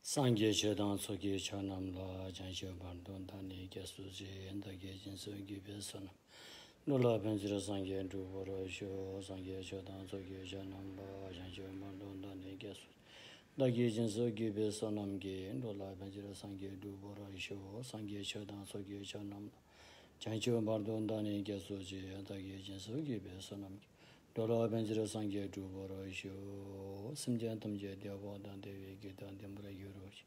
Sangye chedan soki chanam la janshio bandon tani gyasuji endage jinsu gyube sonam. Nola penjira sangye nduboro sho sangye chedan soki chanam la janshio bandon tani gyasuji. Dagi jinsu gyube sonam ge nola penjira sangye nduboro sho sangye chedan soki chanam la janshio bandon tani gyasuji endage jinsu gyube sonam ge. Dola benjira sangye duboro sho simjan tamje dewa dan dewe gyudan demura gyuroji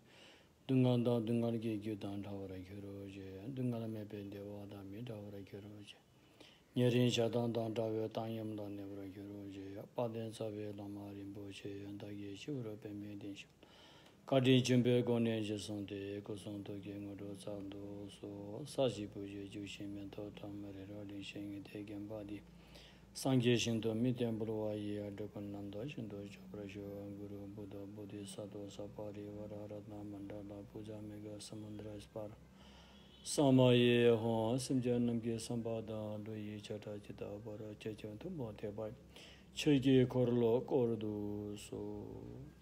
dungan dan dungan ge gyudan tawara gyuroji dungan mepe dewa dan mi tawara gyuroji nyerin shadan dan tawe tanyam dan nebura gyuroji paden sabe lama rimboche yandage shura peme din sho kadi jumbe gone je sonde ko sondo ge ngodo sando so saji buje jushin mento tamare rolin shen de gembadi Sangye Shindo Midyan Bulwayi Adokananda Shindo Chaprasho Guru Buddha Bodhisattva Sapari Vararatna Mandala Puja Mega Samundra Spar Samaye Ho Simjan Namge Sambada Loyi Chata Chita Bara Chechan Tumbo Tebai Chege Korlo Kordu So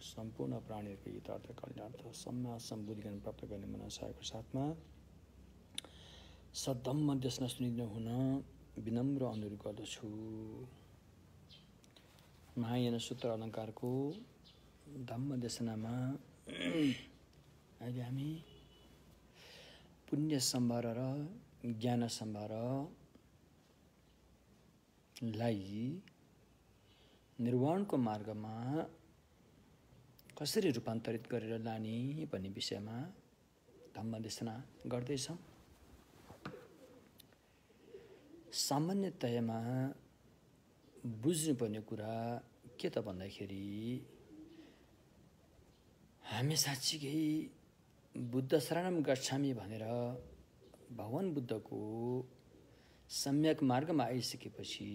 Sampuna Prani Pitartha Kalyartha Samma Sambuddhigan Prapta Gani Manasaya Prasatma Sadhamma Desna Sunidna Huna विनम्र अनुरोध गर्दछु महायान सूत्र अलङ्कारको धम्म देशनामा अहिले हामी पुण्य सम्भार र ज्ञान सम्भारलाई निर्वाणको मार्गमा कसरी रूपान्तरित गरेर लाने भन्ने विषयमा धम्म देशना गर्दैछौँ। सामान्यतयामा बुझ्नुपर्ने कुरा के त भन्दाखेरि हामी साँच्चीकै बुद्ध शरणम गच्छामि भनेर भगवान बुद्धको सम्यक मार्गमा आइसकेपछि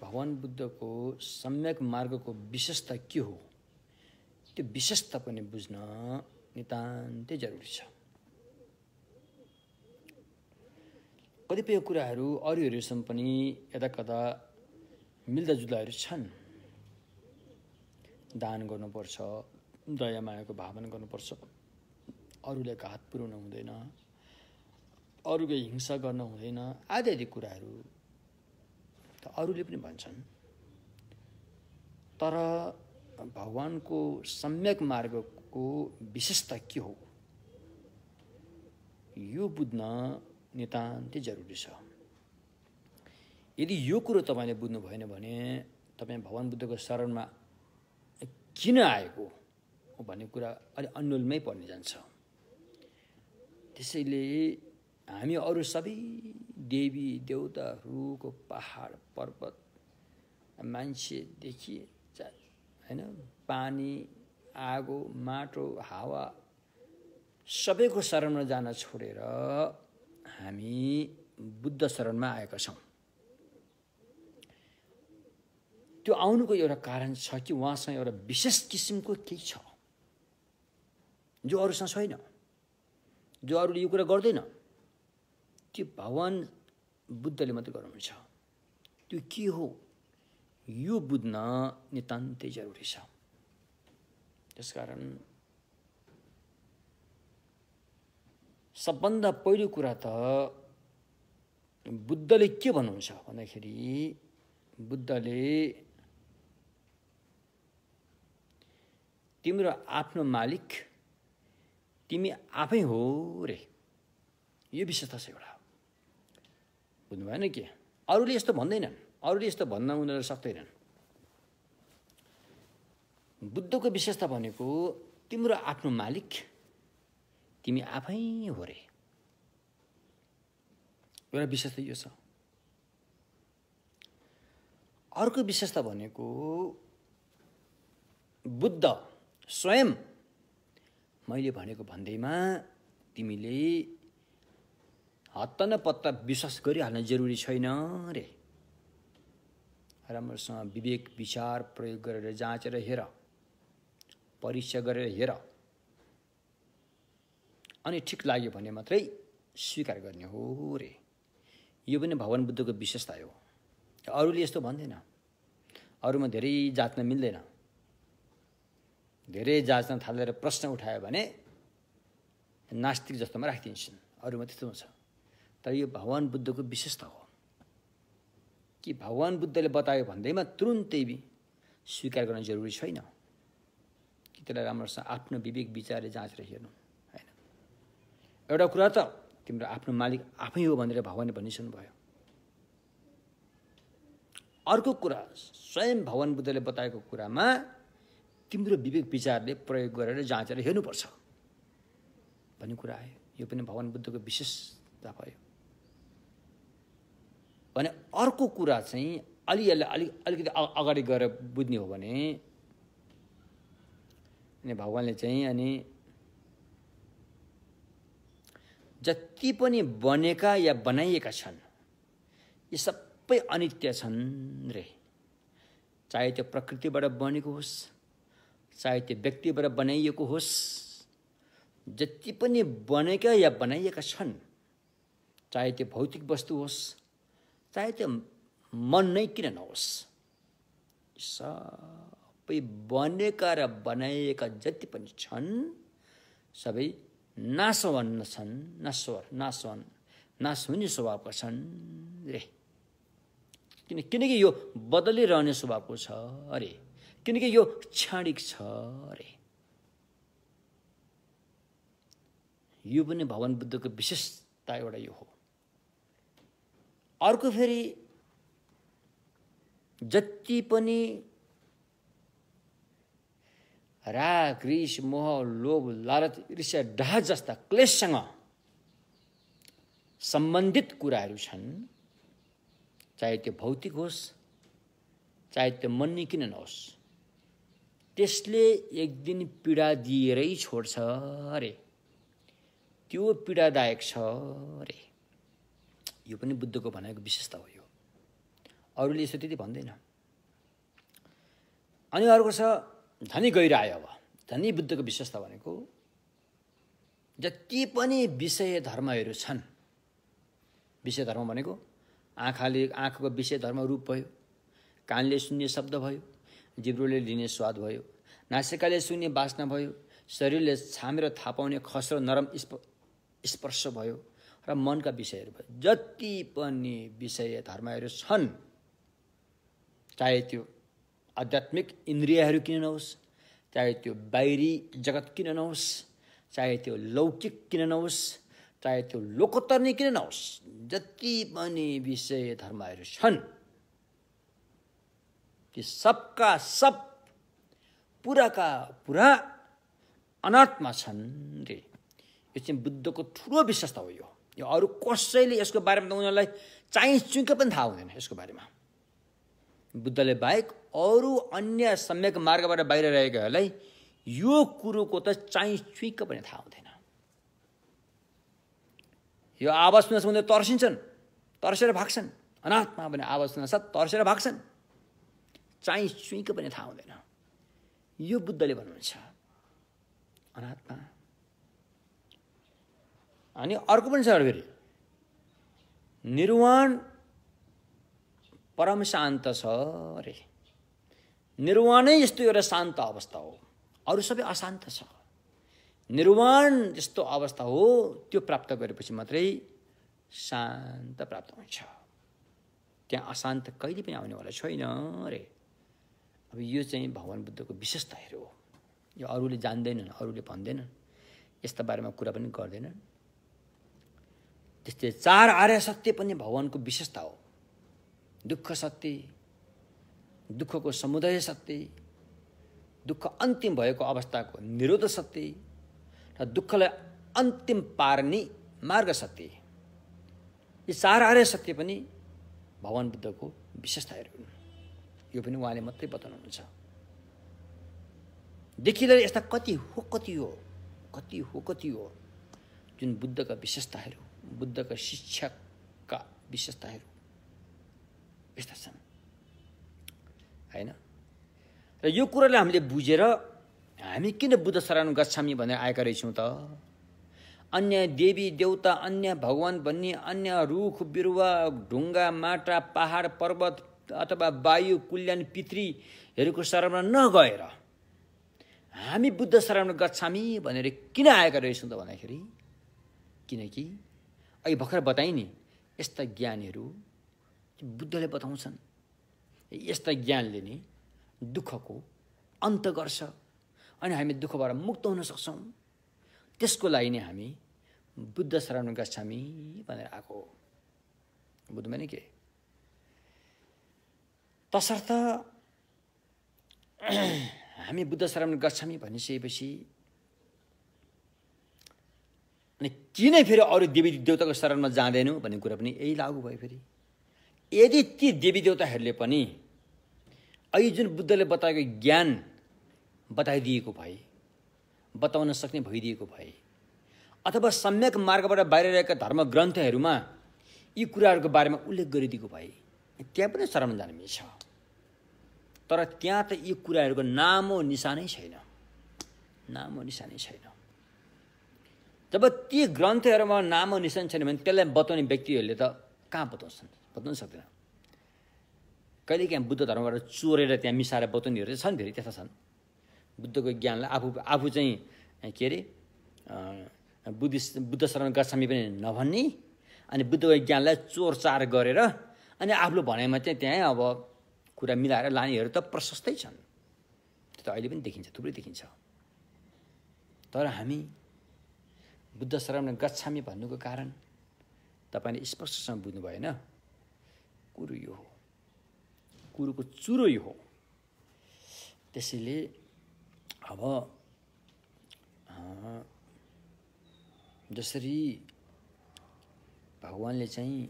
भगवान बुद्धको सम्यक मार्गको विशेषता के हो त्यो विशेषता पनि बुझ्न नितान्तै जरुरी छ। कतिपय कुराहरू अरूहरूसँग पनि यदाकदा मिल्दाजुल्दाहरू छन्। दान गर्नुपर्छ, दया मायाको भावना गर्नुपर्छ, अरूलाई घात पुर्याउनु हुँदैन, अरूको हिंसा गर्न हुँदैन आदि आदि कुराहरू त अरूले पनि भन्छन्। तर भगवानको सम्यक मार्गको विशेषता के हो यो बुझ्न नितान्तै जरुरी छ। यदि यो कुरो तपाईले बुझ्नु भएन भने तपाई भगवान बुद्धको शरणमा किन आएको भन्ने कुरा अलि अन्यलमै पर्ने जान्छ। त्यसैले हामी अरू सबै देवी देवताहरूको पहाड पर्वत मान्छेदेखि हैन पानी आगो माटो हावा सबैको शरणमा जान छोडेर हामी बुद्ध शरणमा आएका छौँ। त्यो आउनुको एउटा कारण छ कि उहाँसँग एउटा विशेष किसिमको केही छ जो अरूसँग छैन, जो अरूले यो कुरा गर्दैन, त्यो भगवान बुद्धले मात्रै गर्नुहुन्छ। त्यो के हो यो बुझ्न नितान्तै जरुरी छ। त्यसकारण सबभन्दा पहिलो कुरा त बुद्धले के भन्नुहुन्छ भन्दाखेरि बुद्धले तिम्रो आफ्नो मालिक तिमी आफै हो रे, यो विशेषता छ एउटा। बुझ्नु भएन के? अरूले यस्तो भन्दैनन्, अरूले यस्तो भन्न उनीहरू सक्दैनन्। बुद्धको विशेषता भनेको तिम्रो आफ्नो मालिक तिमी आफै हो रे, एउटा विशेषता यो छ। अर्को विशेषता भनेको बुद्ध स्वयं मैले भनेको भन्दैमा तिमीले हत्त न पत्ता विश्वास गरिहाल्न जरुरी छैन रे। राम्रोसँग विवेक विचार प्रयोग गरेर जाँचेर हेर, परीक्षा गरेर हेर, अनि ठिक लाग्यो भने मात्रै स्वीकार गर्ने हो रे। यो पनि भगवान बुद्धको विशेषता हो। अरूले यस्तो भन्दैन, अरूमा धेरै जात्न मिल्दैन। धेरै जाँच्न थालेर प्रश्न उठायो भने नास्तिक जस्तोमा राखिदिन्छन्, अरूमा त्यस्तो छ। तर यो भगवान बुद्धको विशेषता हो कि भगवान बुद्धले बतायो भन्दैमा तुरुन्तै स्वीकार गर्न जरुरी छैन कि त्यसलाई राम्रोसँग आफ्नो विवेक विचारले जाँचेर हेर्नु हैन। एउटा कुरा त तिम्रो आफ्नो मालिक आफै हो भनेर भगवानले भनिसक्नु भयो। अर्को कुरा स्वयं भगवान बुद्धले बताएको कुरामा तिम्रो विवेक विचारले प्रयोग गरेर जाँचेर हेर्नुपर्छ भन्ने कुरा आयो। यो पनि भगवान बुद्धको विशेषता भयो। भने अर्को कुरा चाहिँ अलिकति अगाडि गएर बुझ्ने हो भने भगवानले चाहिँ अनि जति पनि बनेका या बनाइएका छन् यी सबै अनित्य छन् रे। चाहे त्यो प्रकृतिबाट बनेको होस्, चाहे त्यो व्यक्तिबाट बनाइएको होस्, जति पनि बनेका या बनाइएका छन्, चाहे त्यो भौतिक वस्तु होस्, चाहे त्यो मन नै किन नहोस्, सबै बनेका र बनाइएका जति पनि छन् सबै नाशवान छन्, नाश हुने स्वभावका छन् रे। किनकि यो बदलिरहने स्वभावको छ अरे, किनकि यो क्षणिक छ अरे। यो पनि भगवान बुद्धको विशेषता एउटा यो हो। अर्को फेरि जति पनि राग, रिस, मोह, लोभ, लालच, ईर्ष्या, डाह जस्ता क्लेशसँग सम्बन्धित कुराहरू छन्, चाहे त्यो भौतिक होस्, चाहे त्यो मन नै किन नहोस्, त्यसले एक दिन पीडा दिएरै छोड्छ अरे। त्यो पीडादायक छ अरे। यो पनि बुद्धको भनेको विशेषता हो। यो अरूले यसो त्यति भन्दैन। अनि अर्को छ धनी गइरह्यो। अब धनी बुद्धको विशेषता भनेको जति पनि विषय धर्महरू छन्, विषय धर्म भनेको आँखाको विषय धर्म रूप भयो, कानले सुन्ने शब्द भयो, जिब्रोले लिने स्वाद भयो, नासिकाले सुन्ने वासना भयो, शरीरले छामेर थाहा पाउने खस्रो नरम स्पर्श भयो र मनका विषयहरू भयो। जति पनि विषय धर्महरू छन्, चाहे त्यो आध्यात्मिक इन्द्रियहरू किन नहोस्, चाहे त्यो बाहिरी जगत किन नहोस्, चाहे त्यो लौकिक किन नहोस्, चाहे त्यो लोकोत्तर नै किन नहोस्, जति पनि विषय धर्महरू छन् ती सबका सब पुराका पुरा अनात्मा छन् रे। यो चाहिँ बुद्धको ठुलो विशेषता हो। यो अरू कसैले यसको बारेमा त उनीहरूलाई चाहिँ चुइँका पनि थाहा हुँदैन। यसको बारेमा बुद्धले बाहेक अरू अन्य सम्यक मार्गबाट बाहिर रहेकाहरूलाई यो कुरोको त चाहिँ चुइँका पनि थाहा हुँदैन। यो आवाज सुन्न सुन्दै तर्सिन्छन्, तर्सेर भाग्छन्। अनात्मा भने आवाज सुन्न साथ तर्सेर भाग्छन्, चाहिँ चुइँका पनि थाहा हुँदैन। यो बुद्धले भन्नुहुन्छ अनात्मा। अनि अर्को पनि छ फेरि निर्वाण परम शान्त छ अरे। निर्वाणै यस्तो एउटा शान्त अवस्था हो, अरू सबै अशान्त छ। निर्वाण जस्तो अवस्था हो, त्यो प्राप्त गरेपछि मात्रै शान्त प्राप्त हुन्छ। त्यहाँ अशान्त कहिले पनि आउनेवाला छैन अरे। अब यो चाहिँ भगवान बुद्धको विशेषताहरू हो। यो अरूले जान्दैनन्, अरूले भन्दैनन्, यस्ता बारेमा कुरा पनि गर्दैनन्। त्यस्तै चार आर्य सत्य पनि भगवानको विशेषता हो। दुःख सत्य, दुःखको समुदय सत्य, दुःख अन्तिम भएको अवस्थाको निरोध सत्य र दुःखलाई अन्तिम पार्ने मार्ग सत्य। यी चार आर्य सत्य पनि भगवान बुद्धको विशेषताहरू हुन्। यो पनि उहाँले मात्रै बताउनुहुन्छ। देखिँदा यस्ता कति हो जुन बुद्धका विशेषताहरू, बुद्धका शिक्षाका विशेषताहरू यस्ता छन् हैन। र यो कुरालाई हामीले बुझेर हामी किन बुद्ध शरण गच्छामी भनेर आएका रहेछौँ त? अन्य देवी देवता, अन्य भगवान भन्ने अन्य रुख बिरुवा, ढुङ्गा माटा, पहाड पर्वत अथवा वायु, कुल्यान, पितृहरूको शरणमा नगएर हामी बुद्ध शरण गच्छामी भनेर किन आएका रहेछौँ त भन्दाखेरि किनकि अघि भर्खर बताएँ नि यस्ता ज्ञानीहरू बुद्धले बताउँछन् यस्ता ज्ञानले नि दुःखको अन्त गर्छ अनि हामी दुःखबाट मुक्त हुन सक्छौँ। त्यसको लागि नै हामी बुद्ध शरण गच्छामी भनेर आएको बुझ्नुभयो नि के। तसर्थ हामी बुद्ध शरण गच्छामी भनिसकेपछि अनि किन फेरि अरू देवी देवताको शरणमा जाँदैनौँ भन्ने कुरा पनि यही लागू भयो। फेरि यदि ती देवी देवताहरूले पनि अहिले जुन बुद्धले बताएको ज्ञान बताइदिएको भए, बताउन सक्ने भइदिएको भए, अथवा सम्यक मार्गबाट बाहिर रहेका धर्म ग्रन्थहरूमा यी कुराहरूको बारेमा उल्लेख गरिदिएको भए त्यहाँ पनि शरण जान मिल्छ। तर त्यहाँ त यी कुराहरूको नामो निशानै छैन, नामो निशानै छैन। जब ती ग्रन्थहरूमा नामो निशान छैन भने त्यसलाई बताउने व्यक्तिहरूले त कहाँ बताउँछन्, बताउन सक्दैन। कहिलेकाहीँ बुद्ध धर्मबाट चोरेर त्यहाँ मिसाएर बताउनेहरू छन्, फेरि त्यस्ता छन्। बुद्धको ज्ञानलाई आफू चाहिँ के अरे बुद्ध शरण गच्छामी पनि नभन्ने अनि बुद्धको ज्ञानलाई चोरचार गरेर अनि आफूले भनेमा चाहिँ त्यहाँ अब कुरा मिलाएर लानेहरू त प्रशस्तै छन्। त्यो त अहिले पनि देखिन्छ, थुप्रै देखिन्छ। तर हामी बुद्ध शरण गच्छामी भन्नुको कारण तपाईँले स्पष्टसँग बुझ्नु भएन। कुरो यो हो, कुरोको चुरो यो हो। त्यसैले अब जसरी भगवानले चाहिँ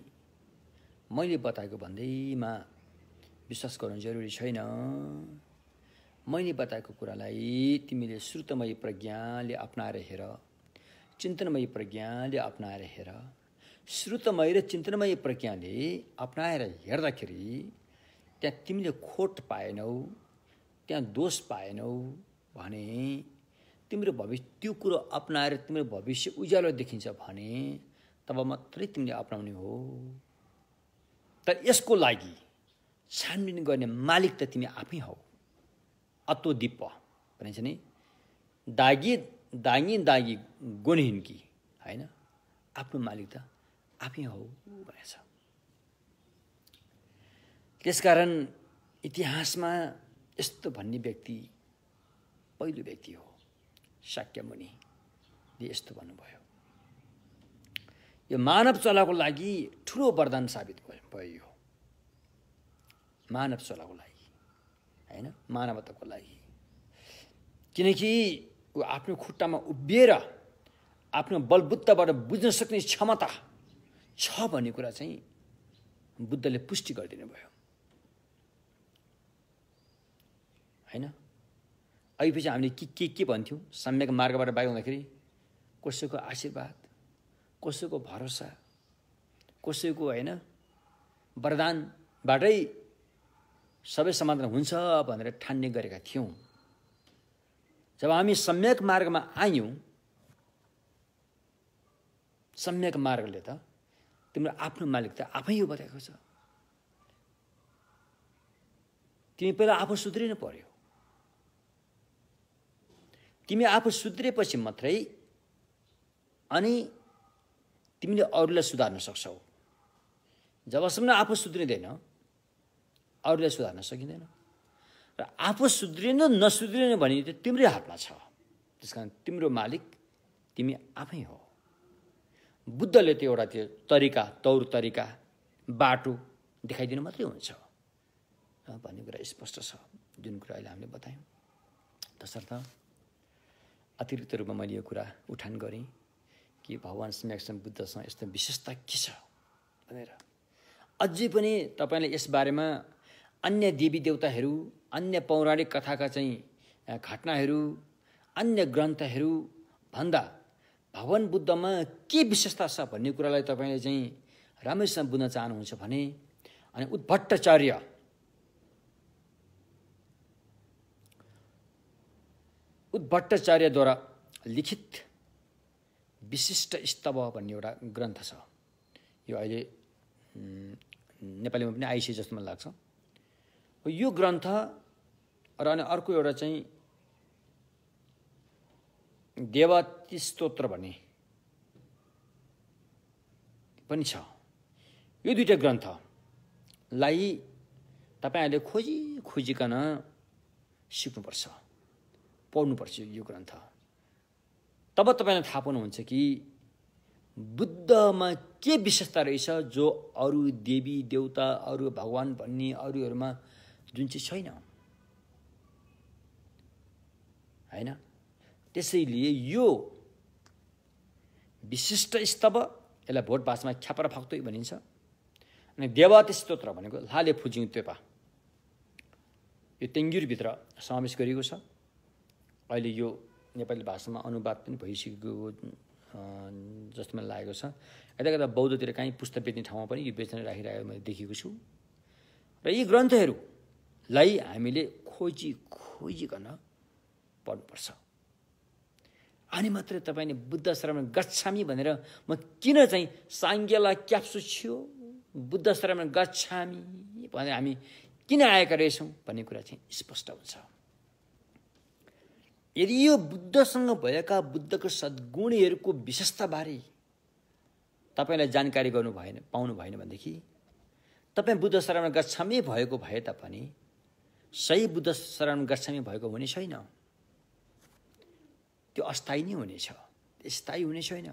मैले बताएको भन्दैमा विश्वास गर्नु जरुरी छैन। मैले बताएको कुरालाई तिमीले श्रुतमय प्रज्ञाले अपनाएर हेर, चिन्तनमय प्रज्ञाले अपनाएर हेर। श्रुतमय र चिन्तनमय प्रज्ञाले अपनाएर हेर्दाखेरि त्यहाँ तिमीले खोट पाएनौ, त्यहाँ दोष पाएनौ भने तिम्रो भविष्य त्यो कुरो अपनाएर तिम्रो भविष्य उज्यालो देखिन्छ भने तब मात्रै तिमीले अपनाउने हो। तर यसको लागि छानबिन गर्ने मालिक त तिमी आफै हौ। अत्वदीप भनिन्छ नि, दागी गुणहीन कि होइन, आफ्नो मालिक त आफै हौ भनेछ। त्यसकारण इतिहासमा यस्तो भन्ने व्यक्ति पहिलो व्यक्ति हो, शाक्यमुनिले यस्तो भन्नुभयो। यो मानव चलाको लागि ठुलो वरदान साबित भयो। यो मानव चलाको लागि होइन, मानवताको लागि। किनकि ऊ आफ्नो खुट्टामा उभिएर आफ्नो बलबुत्ताबाट बुझ्न सक्ने क्षमता छ भन्ने कुरा चाहिँ बुद्धले पुष्टि गरिदिनु भयो होइन। अहिलेपछि हामीले के भन्थ्यौँ, सम्यक मार्गबाट बाहिर हुँदाखेरि कसैको आशीर्वाद, कसैको भरोसा, कसैको होइन वरदानबाटै सबै समाधान हुन्छ भनेर ठान्ने गरेका थियौँ। जब हामी सम्यक मार्गमा आयौँ, सम्यक मार्गले त तिम्रो आफ्नो मालिक त आफै यो बताएको छ। तिमी पहिला आफू सुध्रिनु पर्यो। तिमी आफू सुध्रेपछि मात्रै अनि तिमीले अरूलाई सुधार्न सक्छौ। जबसम्म आफू सुध्रिँदैन अरूलाई सुधार्न सकिँदैन। र आफू सुध्रिनु नसुध्रिनु भने त तिम्रै हातमा छ। त्यसकारण तिम्रो मालिक तिमी आफै हो। बुद्धले त्यो एउटा त्यो तरिका, तौर तरिका, बाटो देखाइदिनु मात्रै हुन्छ भन्ने कुरा स्पष्ट छ, जुन कुरा अहिले हामीले बतायौँ। तसर्थ अतिरिक्त रूपमा मैले यो कुरा उठान गरेँ कि भगवान सम्यक बुद्धसँग यस्तो विशेषता के छ भनेर। अझै पनि तपाईँले यसबारेमा अन्य देवी देवताहरू, अन्य पौराणिक कथाका चाहिँ घटनाहरू, अन्य ग्रन्थहरू भन्दा भगवान बुद्धमा के विशेषता छ भन्ने कुरालाई तपाईँले चाहिँ राम्रैसँग बुझ्न चाहनुहुन्छ भने अनि उद्भट्टाचार्यद्वारा लिखित विशिष्ट स्तव भन्ने एउटा ग्रन्थ छ। यो अहिले नेपालीमा पनि आइसके जस्तो मलाई लाग्छ। यो ग्रन्थ र अनि अर्को एउटा चाहिँ देवाती स्तोत्र भन्ने पनि छ। यो दुईटा ग्रन्थलाई तपाईहरूले खोजिकन सिक्नुपर्छ, पढ्नुपर्छ यो ग्रन्थ। तब तपाईँलाई थाहा पाउनुहुन्छ कि बुद्धमा के विशेषता रहेछ जो अरू देवी देवता, अरू भगवान भन्ने अरूहरूमा जुन चाहिँ छैन, हैन? त्यसैले यो विशिष्ट स्तव, यसलाई भोट भाषामा ख्यापर फाक्तोइ भनिन्छ। अनि देवाती स्तोत्र भनेको लाले फुजिङ त्योपा, यो तेङ्गिरभित्र समावेश गरिएको छ। अहिले यो नेपाली भाषामा अनुवाद पनि भइसकेको जस्तो मलाई लागेको छ। यता कता बौद्धतिर काहीँ पुस्तक बेच्ने ठाउँमा पनि यो बेच्न राखिरहेको मैले देखेको छु। र यी ग्रन्थहरूलाई हामीले खोजिकन पढ्नुपर्छ। अनि मात्रै तपाईँले बुद्ध शरण गच्छामी भनेर म किन चाहिँ साङ्ग्यला क्याप्सु छियो, बुद्ध शरण गच्छामी भनेर हामी किन आएका रहेछौँ भन्ने कुरा चाहिँ स्पष्ट हुन्छ। यदि यो बुद्धसँग भएका बुद्धको सद्गुणहरूको विशेषताबारे तपाईँलाई जानकारी पाउनु भएन भनेदेखि तपाईँ बुद्ध शरण गच्छामी भएको भए तापनि सही बुद्ध शरण गच्छामी भएको हुने छैन। त्यो अस्थायी नै हुनेछ, स्थायी हुने छैन।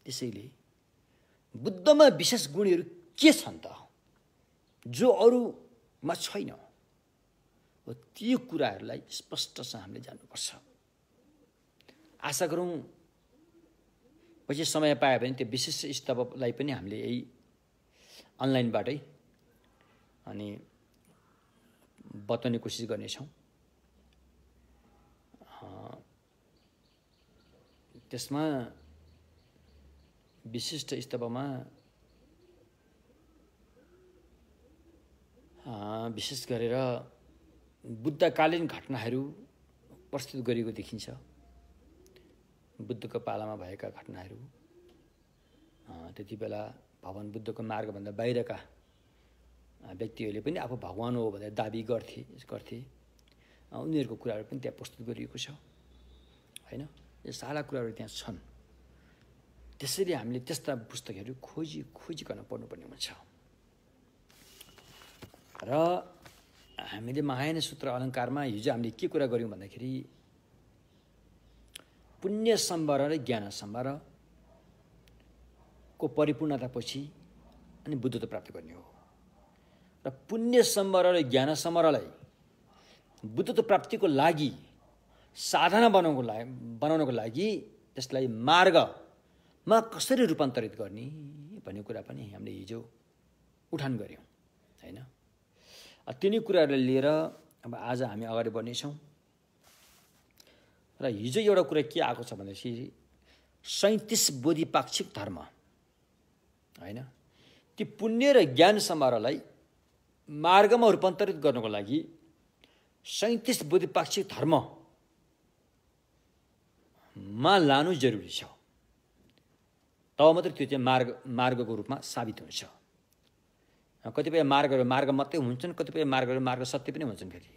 त्यसैले बुद्धमा विशेष गुणहरू के छन् त जो अरूमा छैन, हो ती कुराहरूलाई स्पष्टसँग हामीले जान्नुपर्छ। आशा गरौँ पछि समय पायो भने त्यो विशिष्ट स्तवलाई पनि हामीले यही अनलाइनबाटै अनि बताउने कोसिस गर्नेछौँ। त्यसमा विशिष्ट स्तवमा विशेष गरेर बुद्धकालीन घटनाहरू प्रस्तुत गरिएको देखिन्छ। बुद्धको पालामा भएका घटनाहरू, त्यति बेला भगवान बुद्धको मार्गभन्दा बाहिरका व्यक्तिहरूले पनि आफू भगवान हो भनेर दाबी गर्थे। उनीहरूको कुराहरू पनि त्यहाँ प्रस्तुत गरिएको छ, हैन? यो सारा कुराहरू त्यहाँ छन्। त्यसैले हामीले त्यस्ता पुस्तकहरू खोजिकन पढ्नुपर्ने हुन्छ। र हामीले महायान सूत्र अलङ्कारमा हिजो हामीले के कुरा गऱ्यौँ भन्दाखेरि पुण्य सम्भार र ज्ञान सम्भारको परिपूर्णतापछि अनि बुद्धत्व प्राप्त गर्ने हो। र पुण्य सम्भार र ज्ञान सम्भारलाई बुद्धत्व प्राप्तिको लागि साधना बनाउनको लागि त्यसलाई मार्गमा कसरी रूपान्तरित गर्ने भन्ने कुरा पनि हामीले हिजो उठान गऱ्यौँ, हैन? तिनी कुराहरूलाई लिएर अब आज हामी अगाडि बढ्नेछौँ। र हिजो एउटा कुरा के आएको छ भनेपछि 37 बोधिपाक्षिक धर्म, हैन? ती पुण्य र ज्ञान सम्भारलाई मार्गमा रूपान्तरित गर्नको लागि 37 बोधिपाक्षिक धर्ममा लानु जरुरी छ। तब मात्रै त्यो चाहिँ मार्गको रूपमा साबित हुन्छ। कतिपय मार्गहरू मार्ग मात्रै हुन्छन्, कतिपय मार्गहरू मार्ग सत्य पनि हुन्छन् फेरि।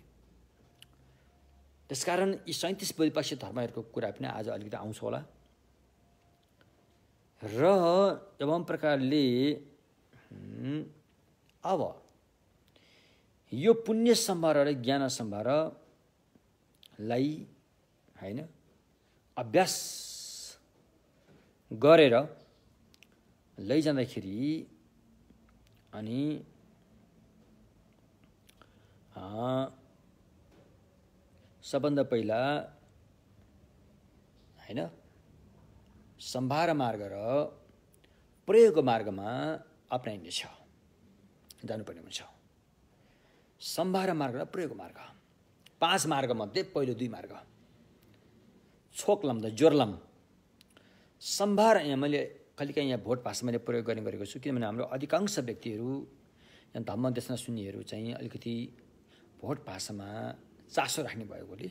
त्यसकारण यी 37 बोधिपाक्षिक धर्महरूको कुरा पनि आज अलिकति आउँछ होला। र एवं प्रकारले अब यो पुण्य सम्भार र ज्ञान सम्भारलाई, हैन, अभ्यास गरेर लैजाँदाखेरि अनि सबभन्दा पहिला, हैन, सम्भार मार्ग र प्रयोग मार्गमा अपनाइनेछ, जानुपर्ने हुन्छ। सम्भार मार्ग र प्रयोग मार्ग 5 मार्गमध्ये पहिलो 2 मार्ग छोकलम द जोरलम सम्भार। यहाँ मैले कहिलेकाहीँ यहाँ भोट भाषा मैले प्रयोग गर्ने गरेको छु, किनभने हाम्रो अधिकांश व्यक्तिहरू यहाँ धम्म देशना सुन्नेहरू चाहिँ अलिकति भोट भाषामा चासो राख्ने भएकोले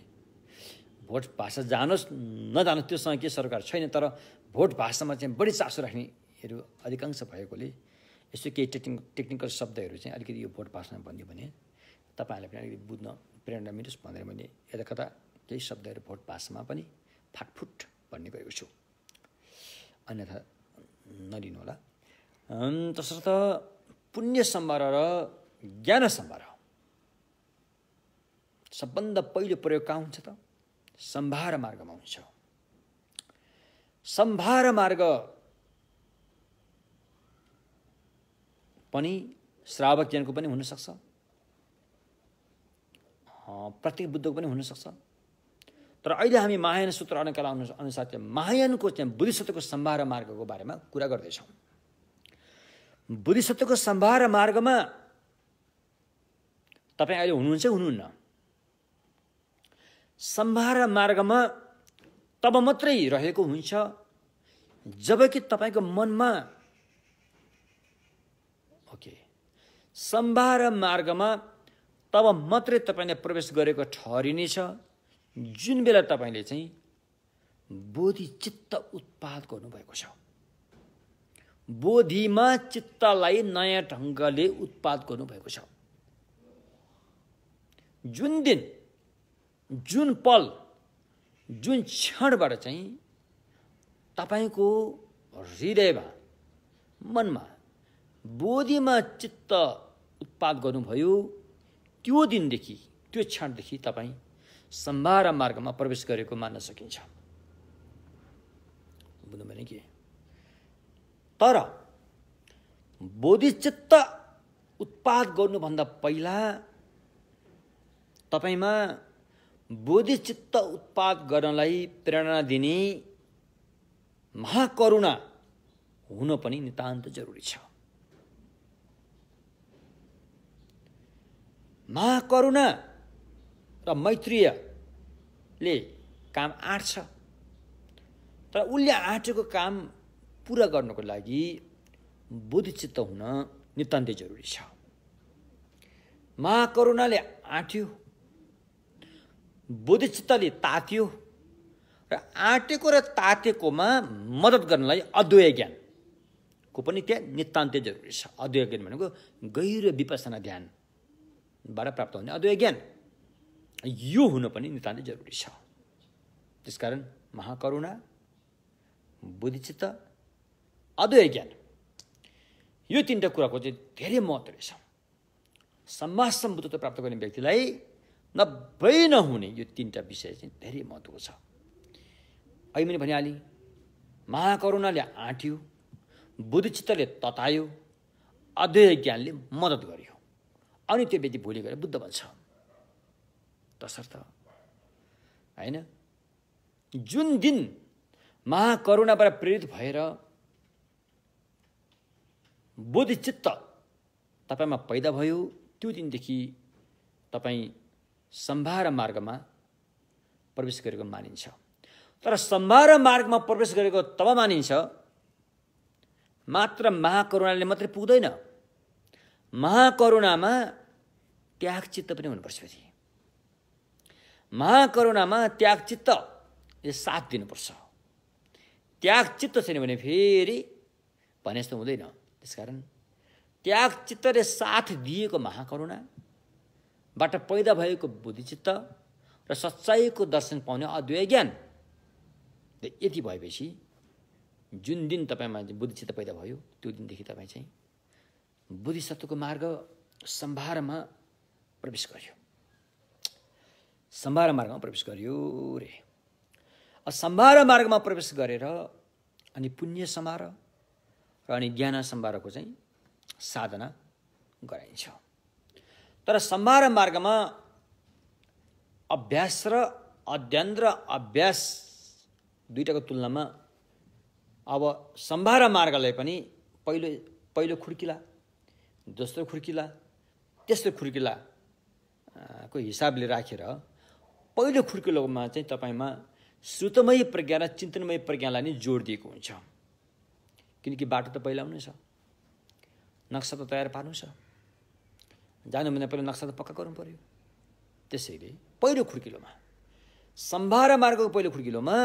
भोट भाषा जानोस् नजानोस् त्योसँग के सरकार छैन, तर भोट भाषामा चाहिँ बढी चासो राख्नेहरू अधिकांश भएकोले यसो केही टेक्निकल शब्दहरू चाहिँ अलिकति यो भोट भाषामा भनिदियो भने तपाईँहरूले पनि अलिकति बुझ्न प्रेरणा मिलोस् भनेर मैले यता कता केही शब्दहरू भोट भाषामा पनि फाटफुट भन्ने गरेको छु, अन्यथा नलिनु होला। तसर्थ पुण्य सम्भार र ज्ञान सम्भार सबभन्दा पहिलो प्रयोग कहाँ हुन्छ त? सम्भार मार्गमा हुन्छ। सम्भार मार्ग पनि श्रावक ज्ञानको पनि हुनसक्छ, प्रत्येक बुद्धको पनि हुनसक्छ। तर अहिले हामी महायान सूत्र अनुकाल अनुसार चाहिँ महायानको चाहिँ बोधिसत्वको सम्भार मार्गको बारेमा कुरा गर्दैछौँ। बोधिसत्वको सम्भार मार्गमा तपाईँ अहिले हुनुहुन्छ हुनुहुन्न? सम्भार मार्गमा तब मात्रै रहेको हुन्छ जबकि तपाईँको मनमा सम्भार मार्गमा तब मात्रै तपाईँले प्रवेश गरेको ठहरिनेछ जुन बेला तपाईँले चाहिँ बोधिचित्त उत्पाद गर्नुभएको छ। बोधिमा चित्तलाई नयाँ ढङ्गले उत्पाद गर्नुभएको छ। जुन दिन, जुन पल, जुन क्षणबाट चाहिँ तपाईँको हृदयमा, मनमा बोधिमा चित्त उत्पाद गर्नुभयो, त्यो दिनदेखि, त्यो क्षणदेखि तपाईँ सम्भार मार्गमा प्रवेश गरेको मान्न सकिन्छ। बुझ्नु भने के? तर बोधिचित्त उत्पाद गर्नुभन्दा पहिला तपाईमा बोधिचित्त उत्पाद गर्नलाई प्रेरणा दिने महाकरुणा हुन पनि नितान्त जरुरी छ। महाकरुणा र मैत्रीयले काम आँट्छ, तर उसले आँटेको काम पूरा गर्नको लागि बोधिचित्त हुन नितान्तै जरुरी छ। महाकरुणाले आँट्यो, बोधिचित्तले तात्यो र आँटेको र तातेकोमा मद्दत गर्नलाई अद्वैय ज्ञानको पनि त्यहाँ नितान्तै जरुरी छ। अद्वैय ज्ञान भनेको गहिरो विपसना ध्यानबाट प्राप्त हुने अद्वैय ज्ञान, यो हुन पनि नितान्तै जरुरी छ। त्यसकारण महाकरुणा, बोधिचित्त, अद्वैय ज्ञान, यो तीनटा कुराको चाहिँ धेरै महत्त्व रहेछ। सम्मा सम्बुद्धता प्राप्त गर्ने व्यक्तिलाई नभई नहुने यो तीनटा विषय चाहिँ धेरै महत्त्वको छ। अहिले मैले भनिहालेँ, महाकरुणाले आँट्यो, बोधिचित्तले ततायो, अद्वैय ज्ञानले मद्दत गर्यो, अनि त्यो व्यक्ति भोलि गएर बुद्ध बन्छ। तसर्थ होइन, जुन दिन महाकरुणाबाट प्रेरित भएर बोधिचित्त तपाईमा पैदा भयो, त्यो दिनदेखि तपाईँ सम्भार मार्गमा प्रवेश गरेको मानिन्छ। तर सम्भार मार्गमा प्रवेश गरेको तब मानिन्छ, मात्र महाकरुणाले मात्रै पुग्दैन, महाकरुणामा त्याग चित्त पनि हुनुपर्छ। फेरि महाकरुणामा त्याग चित्तले साथ दिनुपर्छ। त्याग चित्त छैन भने फेरि भने जस्तो हुँदैन। त्यसकारण त्याग चित्तले साथ दिएको महाकरुणाबाट पैदा भएको बोधिचित्त र सच्चाइको दर्शन पाउने अद्वैय ज्ञान, यति भएपछि जुन दिन तपाईँमा बोधिचित्त पैदा भयो, त्यो दिनदेखि तपाईँ चाहिँ बोधिसत्वको मार्ग सम्भारमा प्रवेश गर्यो। सम्भार मार्गमा प्रवेश गर्यो रे। सम्भार मार्गमा प्रवेश गरेर अनि पुण्य सम्भार र अनि ज्ञान सम्भारको चाहिँ साधना गराइन्छ। तर सम्भार मार्गमा अभ्यास र अध्ययन र अभ्यास दुईटाको तुलनामा अब सम्भार मार्गलाई पनि पहिलो खुड्किला, दोस्रो खुड्किला, तेस्रो खुड्किला को हिसाबले राखेर पहिलो खुड्किलोमा चाहिँ तपाईँमा श्रुतमय प्रज्ञा र चिन्तनमय प्रज्ञालाई नै जोड दिएको हुन्छ। किनकि बाटो त पहिला आउनु छ, नक्सा त तयार पार्नु छ, जानुभन्दा पहिला नक्सा त पक्का गर्नु पर्यो। त्यसैले पहिलो खुड्किलोमा, सम्भार मार्गको पहिलो खुड्किलोमा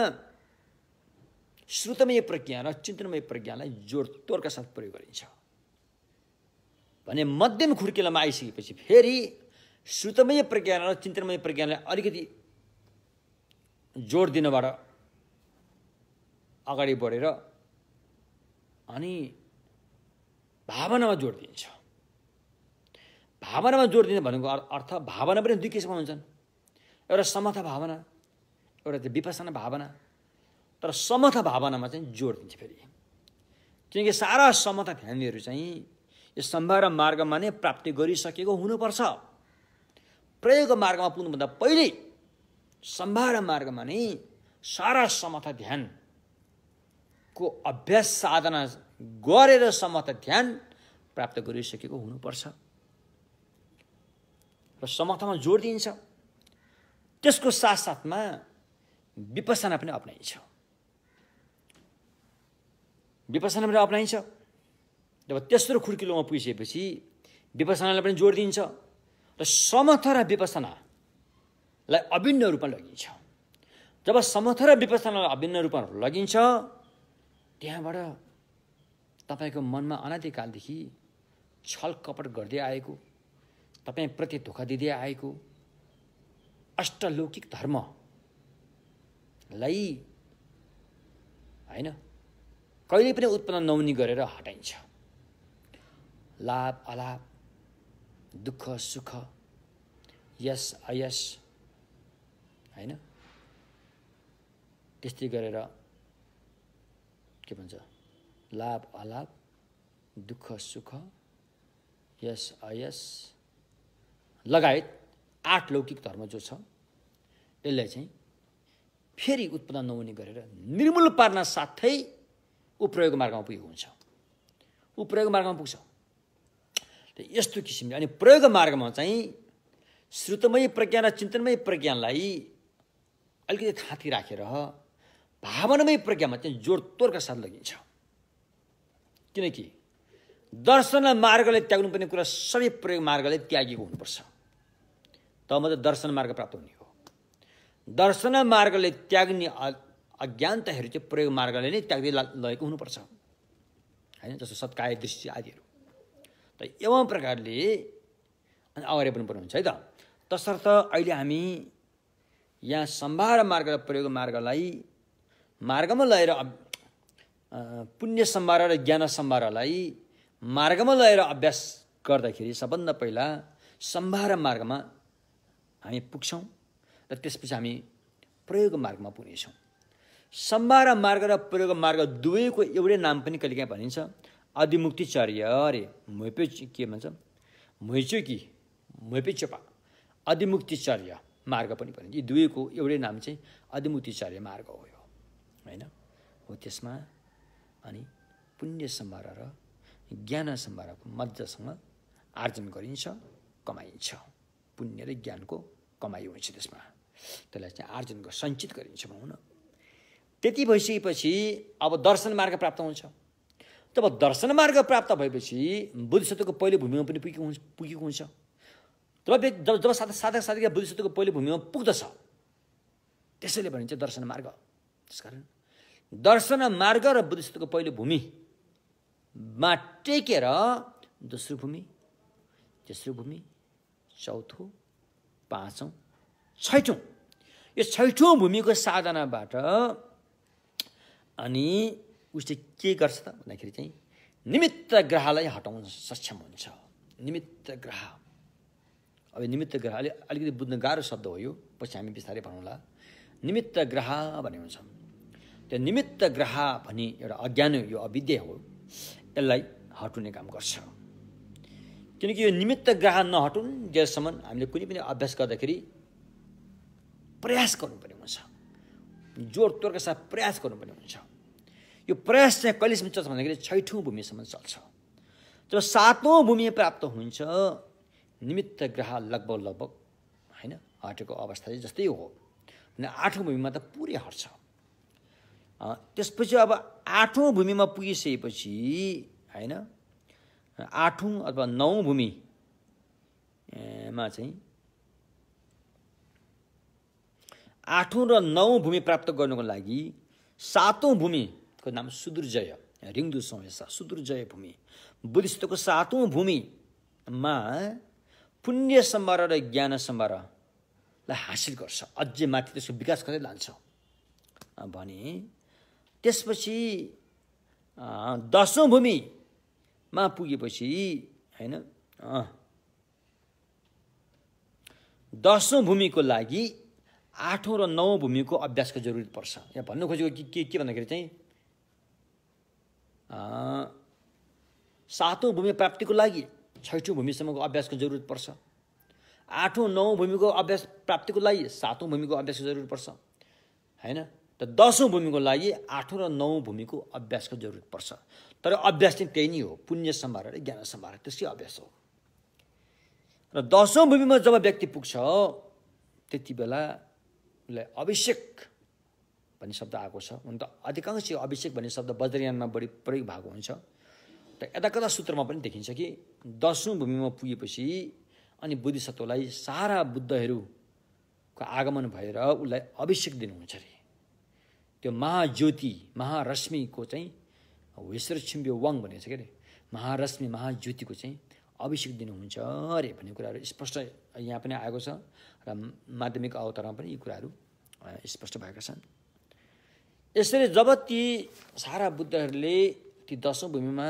श्रुतमय प्रज्ञा र चिन्तनमय प्रज्ञालाई जोडतोडका साथ प्रयोग गरिन्छ भने मध्यम खुड्किलोमा आइसकेपछि फेरि श्रुतमय प्रज्ञा र चिन्तनमय प्रज्ञालाई अलिकति जोड दिनबाट अगाडि बढेर अनि भावनामा जोड दिन्छ। भावनामा जोड दिने भनेको अर्थ भावना पनि दुई किसिमका हुन्छन्, एउटा समता भावना, एउटा चाहिँ विपसना भावना। तर समता भावनामा चाहिँ जोड दिन्छ फेरि, किनकि सारा समता ध्यानीहरू चाहिँ यो सम्भार मार्गमा नै प्राप्ति गरिसकेको हुनुपर्छ। प्रयोग मार्गमा पुग्नुभन्दा पहिले सम्भार मार्गमा नै सारा समता ध्यानको अभ्यास साधना गरेर समता ध्यान प्राप्त गरिसकेको हुनुपर्छ र समतामा जोड दिइन्छ। त्यसको साथसाथमा विपसना पनि अपनाइन्छ। विपसना पनि अपनाइन्छ। जब तेस्रो खुड्किलोमा पुगिसकेपछि विपसनालाई पनि जोड दिइन्छ र समता र विपसनालाई अभिन्न रूपमा लगिन्छ। जब समता र विपसनालाई अभिन्न रूपमा लगिन्छ, त्यहाँबाट तपाईँको मनमा अनादिकालदेखि छल कपट गर्दै आएको, तपाईँप्रति धोका दिँदै आएको अष्टलौकिक धर्मलाई होइन कहिले पनि उत्पन्न नहुने गरेर हटाइन्छ। लाभ अलाभ, दुःख सुख, यस अयस होइन त्यस्तै गरेर के भन्छ, लाभ अलाभ, दुःख सुख, यस अयस लगायत 8 लौकिक धर्म जो छ, यसलाई चाहिँ फेरि उत्पन्न नहुने गरेर निर्मूल पार्न साथै ऊ प्रयोग मार्गमा पुगेको हुन्छ। ऊ प्रयोग मार्गमा पुग्छ। यस्तो किसिमले अनि प्रयोग मार्गमा चाहिँ श्रुतमय प्रज्ञा र चिन्तनमय प्रज्ञालाई अलिकति थाती राखेर भावनामय प्रज्ञामा चाहिँ जोडतोडका साथ लगिन्छ। किनकि दर्शन मार्गले त्याग्नुपर्ने कुरा सबै प्रयोग मार्गले त्यागेको हुनुपर्छ, तब मात्र दर्शन मार्ग प्राप्त हुने हो। दर्शन मार्गले त्याग्ने अज्ञानताहरू चाहिँ प्रयोग मार्गले नै त्याग्दै लगेको हुनुपर्छ होइन, जस्तो सत्काय दृष्टि आदिहरू। त एवं प्रकारले अनि अगाडि बढ्नुपर्ने हुन्छ है त। तसर्थ अहिले हामी यहाँ सम्भार मार्ग र प्रयोग मार्गलाई मार्गमा लगेर पुण्य सम्भार र ज्ञान सम्भारलाई मार्गमा लगेर अभ्यास गर्दाखेरि सबभन्दा पहिला सम्भार मार्गमा हामी पुग्छौँ र त्यसपछि हामी प्रयोग मार्गमा पुग्नेछौँ। सम्भार मार्ग र प्रयोग मार्ग दुवैको एउटै नाम पनि कहिलेकाहीँ भनिन्छ, अधिमुक्तिचर्य अरे मोइपे के भन्छ, मोइचोकी मोइपेचोपा अधिमुक्तिचर्य मार्ग पनि भनिन्छ। यी दुवैको एउटै नाम चाहिँ अधिमुक्तिचर्य मार्ग हो होइन। हो त्यसमा अनि पुण्य सम्भार र ज्ञान सम्भारको मजासँग आर्जन गरिन्छ, कमाइन्छ। पुण्य र ज्ञानको कमाइ हुन्छ त्यसमा, त्यसलाई चाहिँ आर्जन सञ्चित गरिन्छ भनौँ न। त्यति भइसकेपछि अब दर्शन मार्ग प्राप्त हुन्छ। तब दर्शन मार्ग प्राप्त भएपछि बुद्धिसत्वको पहिलो भूमिमा पनि पुगेको हुन्छ। जब साधक साधक बुद्धिसत्वको पहिलो भूमिमा पुग्दछ त्यसैले भनिन्छ दर्शन मार्ग। त्यसकारण दर्शन मार्ग र बुद्धिसत्वको पहिलो भूमिमा टेकेर दोस्रो भूमि, तेस्रो भूमि, चौथो, पाँचौँ, छैठौँ, यो छैठौँ भूमिको साधनाबाट अनि उसले के गर्छ त भन्दाखेरि चाहिँ निमित्त ग्रहलाई हटाउन सक्षम हुन्छ। निमित्त ग्रह, अब निमित्त ग्रह अलिकति बुझ्न गाह्रो शब्द हो यो, पछि हामी बिस्तारै भनौँला। निमित्त ग्रह भन्ने हुन्छ। त्यो निमित्त ग्रह भनी एउटा अज्ञान, यो अविद्या हो, यसलाई हटाउने काम गर्छ। किनकि यो निमित्त ग्रह नहटुन् जेसम्म हामीले कुनै पनि अभ्यास गर्दाखेरि प्रयास गर्नुपर्ने हुन्छ, जोडतोडका साथ प्रयास गर्नुपर्ने हुन्छ। यो प्रयास चाहिँ कहिलेसम्म चल्छ भन्दाखेरि छैठौँ भूमिसम्म चल्छ। जब सातौँ भूमि प्राप्त हुन्छ निमित्त ग्रह लगभग होइन हटेको अवस्था चाहिँ जस्तै हो भने आठौँ भूमिमा त पुरै हट्छ। त्यसपछि अब आठौँ भूमिमा पुगिसकेपछि होइन आठौँ अथवा नौँ भूमिमा चाहिँ आठौँ र नौँ भूमि प्राप्त गर्नको लागि सातौँ भूमिको नाम सुदुर्जय, रिङदु समेसा सुदुर्जय भूमि, बुद्धिस्टको सातौँ भूमिमा पुण्य सम्भार र ज्ञान सम्भारलाई हासिल गर्छ, अझै माथि त्यसको विकास गर्दै लान्छ भने त्यसपछि 10औं भूमिमा पुगेपछि हैन 10औं भूमिको लागि 8औं र 9औं भूमिको अभ्यासको जरुरत पर्छ। यहाँ भन्नु खोजेको के भन्दाखेरि चाहिँ 7औं भूमि प्राप्तिको लागि 6औं भूमिसम्मको अभ्यासको जरुरत पर्छ। 8औं 9औं भूमिको अभ्यास प्राप्तिको लागि 7औं भूमिको अभ्यासको जरुरत पर्छ हैन। त 10औं भूमिको लागि 8औं र 9औं भूमिको अभ्यासको जरुरत पर्छ। तर अभ्यास चाहिँ त्यही नै हो, पुण्य सम्भार र ज्ञान सम्भार त्यसकै अभ्यास हो। र 10औं भूमिमा जब व्यक्ति पुग्छ त्यति बेला उसलाई अभिषेक भन्ने शब्द आएको छ। हुन त अधिकांश अभिषेक भन्ने शब्द वज्रयानमा बढी प्रयोग भएको हुन्छ। त यदाकदा सूत्रमा पनि देखिन्छ कि 10औं भूमिमा पुगेपछि अनि बोधिसत्वलाई सारा बुद्धहरूको आगमन भएर उसलाई अभिषेक दिनुहुन्छ अरे। त्यो महाज्योति महारश्मिको चाहिँ वेश्वर छिम्ब्यो वाङ भनेको छ के अरे, महारश्मि महाज्योतिको चाहिँ अभिषेक दिनुहुन्छ अरे भन्ने कुराहरू स्पष्ट यहाँ पनि आएको छ र माध्यमिक अवतारमा पनि यी कुराहरू स्पष्ट भएका छन्। यसरी जब ती सारा बुद्धहरूले ती 10औं भूमिमा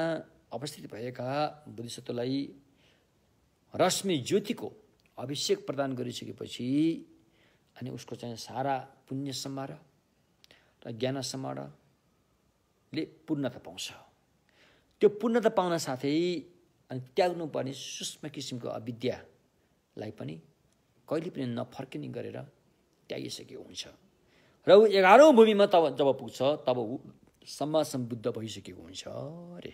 अवस्थित भएका बोधिसत्वलाई रश्मि ज्योतिको अभिषेक प्रदान गरिसकेपछि अनि उसको चाहिँ सारा पुण्य सम्भार र ज्ञान सम्भारले पूर्णता पाउँछ। त्यो पूर्णता पाउन साथै अनि त्याग्नुपर्ने सूक्ष्म किसिमको अविद्यालाई पनि कहिले पनि नफर्किने गरेर त्यागिसकेको हुन्छ। र ऊ 11औं भूमिमा जब पुग्छ तब ऊ सम्मा सम्बुद्ध भइसकेको हुन्छ अरे।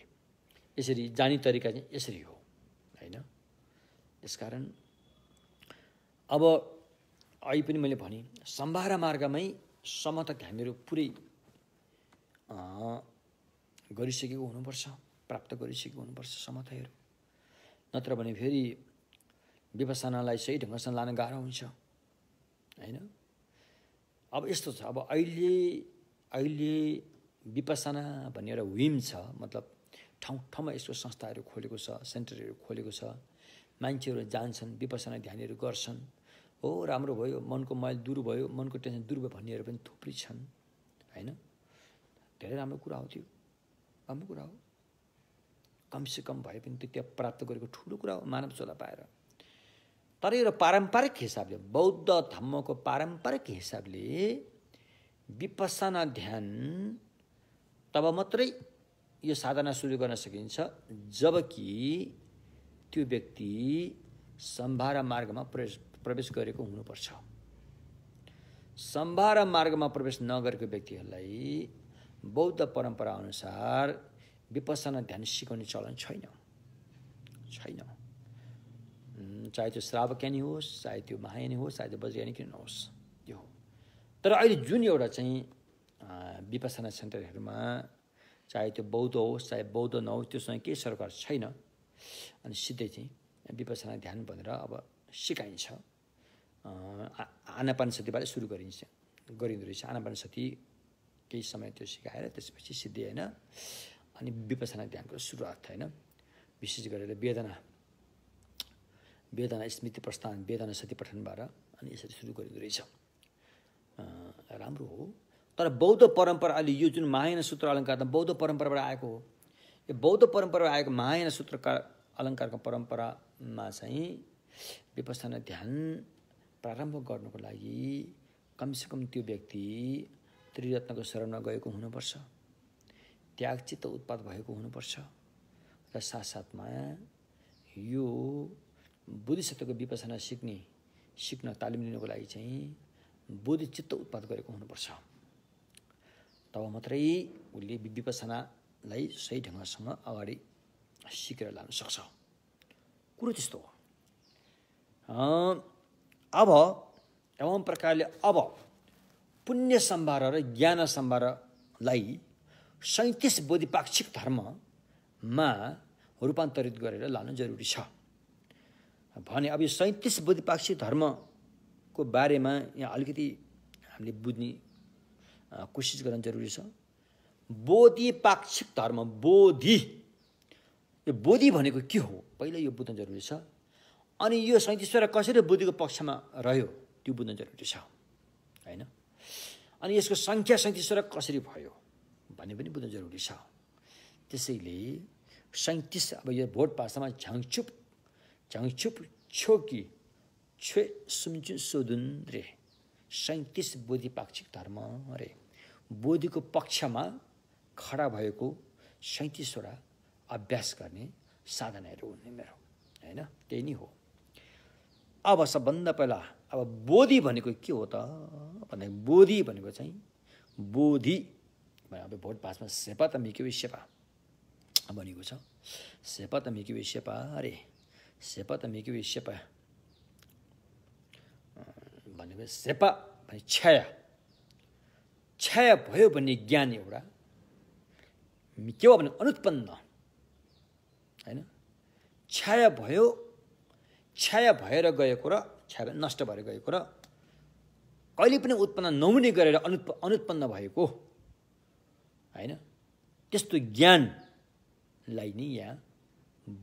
यसरी जानी तरिका चाहिँ यसरी हो हैन। त्यसकारण अब अहिले पनि मैले भने सम्भार मार्गमै समता ध्यानहरू पुरै गरिसकेको हुनुपर्छ, प्राप्त गरिसकेको हुनुपर्छ समताहरू। नत्र भने फेरि विपස්සनालाई सही ढङ्गसँग लान गाह्रो हुन्छ हैन। अब यस्तो छ, अब अहिले विपස්සना भन्ने एउटा विम छ, मतलब ठाउँ ठाउँमा यसको संस्थाहरू खोलेको छ, सेन्टरहरू खोलेको छ। मान्छेहरू जान्छन्, विपස්සना ध्यानहरू गर्छन्। हो राम्रो भयो, मनको मैल दूर भयो, मनको टेन्सन दूर भयो भन्नेहरू पनि थुप्रै छन् हैन। धेरै राम्रो कुरा हो, त्यो राम्रो कुरा हो। कमसेकम भए पनि त्यो त्यहाँ प्राप्त गरेको ठुलो कुरा हो मानव चोला पाएर। तर यो पारम्परिक हिसाबले बौद्ध धर्मको पारम्परिक हिसाबले विपස්සना ध्यान तब मात्रै यो साधना सुरु गर्न सकिन्छ जबकि त्यो व्यक्ति सम्भार मार्गमा प्रवेश गरेको हुनुपर्छ। सम्भार मार्गमा प्रवेश नगरेको व्यक्तिहरूलाई बौद्ध परम्परा अनुसार विपස්සना ध्यान सिकाउने चलन छैन। चाहे त्यो श्रावज्ञानी होस्, चाहे त्यो महायानी होस्, चाहे त्यो वज्रयानी किन नहोस्, यो हो। तर अहिले जुन एउटा चाहिँ विपස්සना सेन्टरहरूमा चाहे त्यो बौद्ध होस् चाहे बौद्ध नहोस् त्योसँग केही सरकार छैन। अनि सिधै चाहिँ विपස්සना ध्यान भनेर अब सिकाइन्छ। आनापानसतीबाट सुरु गरिँदो रहेछ। आनापानसती केही समय त्यो सिकाएर त्यसपछि सिधै होइन अनि विपස්සना ध्यानको सुरुवात होइन। विशेष गरेर वेदना स्मृति प्रस्थान वेदना सती पठनबाट अनि यसरी सुरु गरिँदो रहेछ। राम्रो हो। तर बौद्ध परम्परा अहिले यो जुन महायान सूत्र अलङ्कार त बौद्ध परम्पराबाट आएको हो। यो बौद्ध परम्पराबाट आएको महायान सूत्रका अलङ्कारको परम्परामा चाहिँ विपස්සना ध्यान प्रारम्भ गर्नको लागि कमसेकम त्यो व्यक्ति त्रिरत्नको शरणमा गएको हुनुपर्छ, त्यागचित्त उत्पाद भएको हुनुपर्छ र साथसाथमा यो बोधिसत्वको विपස්සना सिक्न तालिम लिनको लागि चाहिँ बोधिचित्त उत्पाद गरेको हुनुपर्छ। तब मात्रै उसले विपස්සनालाई सही ढङ्गसँग अगाडि सिकेर लान सक्छ। कुरो त्यस्तो हो। अब एवं प्रकारले अब पुण्य सम्भार र ज्ञान सम्भारलाई 37 बोधिपाक्षिक धर्ममा रूपान्तरित गरेर लानु जरुरी छ भने अब यो 37 बोधिपाक्षिक धर्मको बारेमा यहाँ अलिकति हामीले बुझ्ने कोसिस गर्न जरुरी छ। बोधिपाक्षिक धर्म, बोधि, यो बोधि भनेको के हो पहिला यो बुझ्न जरुरी छ। अनि यो 37 कसरी बोधिको पक्षमा रह्यो त्यो बुझ्न जरुरी छ हैन। अनि यसको संख्या 37 कसरी भयो भन्ने पनि बुझ्नु जरुरी छ। त्यसैले 37 अब यो भोट भाषामा झाङछुप छोकी छे सुमचु सोदुन रे 37 बोधि पाक्षिक धर्म रे। बोधिको पक्षमा खडा भएको 37 वटा अभ्यास गर्ने साधनाहरू हुने मेरो हैन, त्यही नै हो। अब सबभन्दा पहिला अब बोधि भनेको के हो त भन्दा बोधि भनेको चाहिँ बोधि अब भोट भाषामा सेपा त मिक्यो सेपा भनेको छ। सेपा त मिक्यो सेपा अरे सेपा त मिक्यो सेपा भनेको सेपा भने छाया भयो भन्ने ज्ञान एउटा मिक्यो भने अनुत्पन्न हैन। छाया भएर गएको र छाया नष्ट भएर गएको र कहिले पनि उत्पन्न नहुने गरेर अनुत्पन्न भएको हैन, त्यस्तो ज्ञानलाई नै यहाँ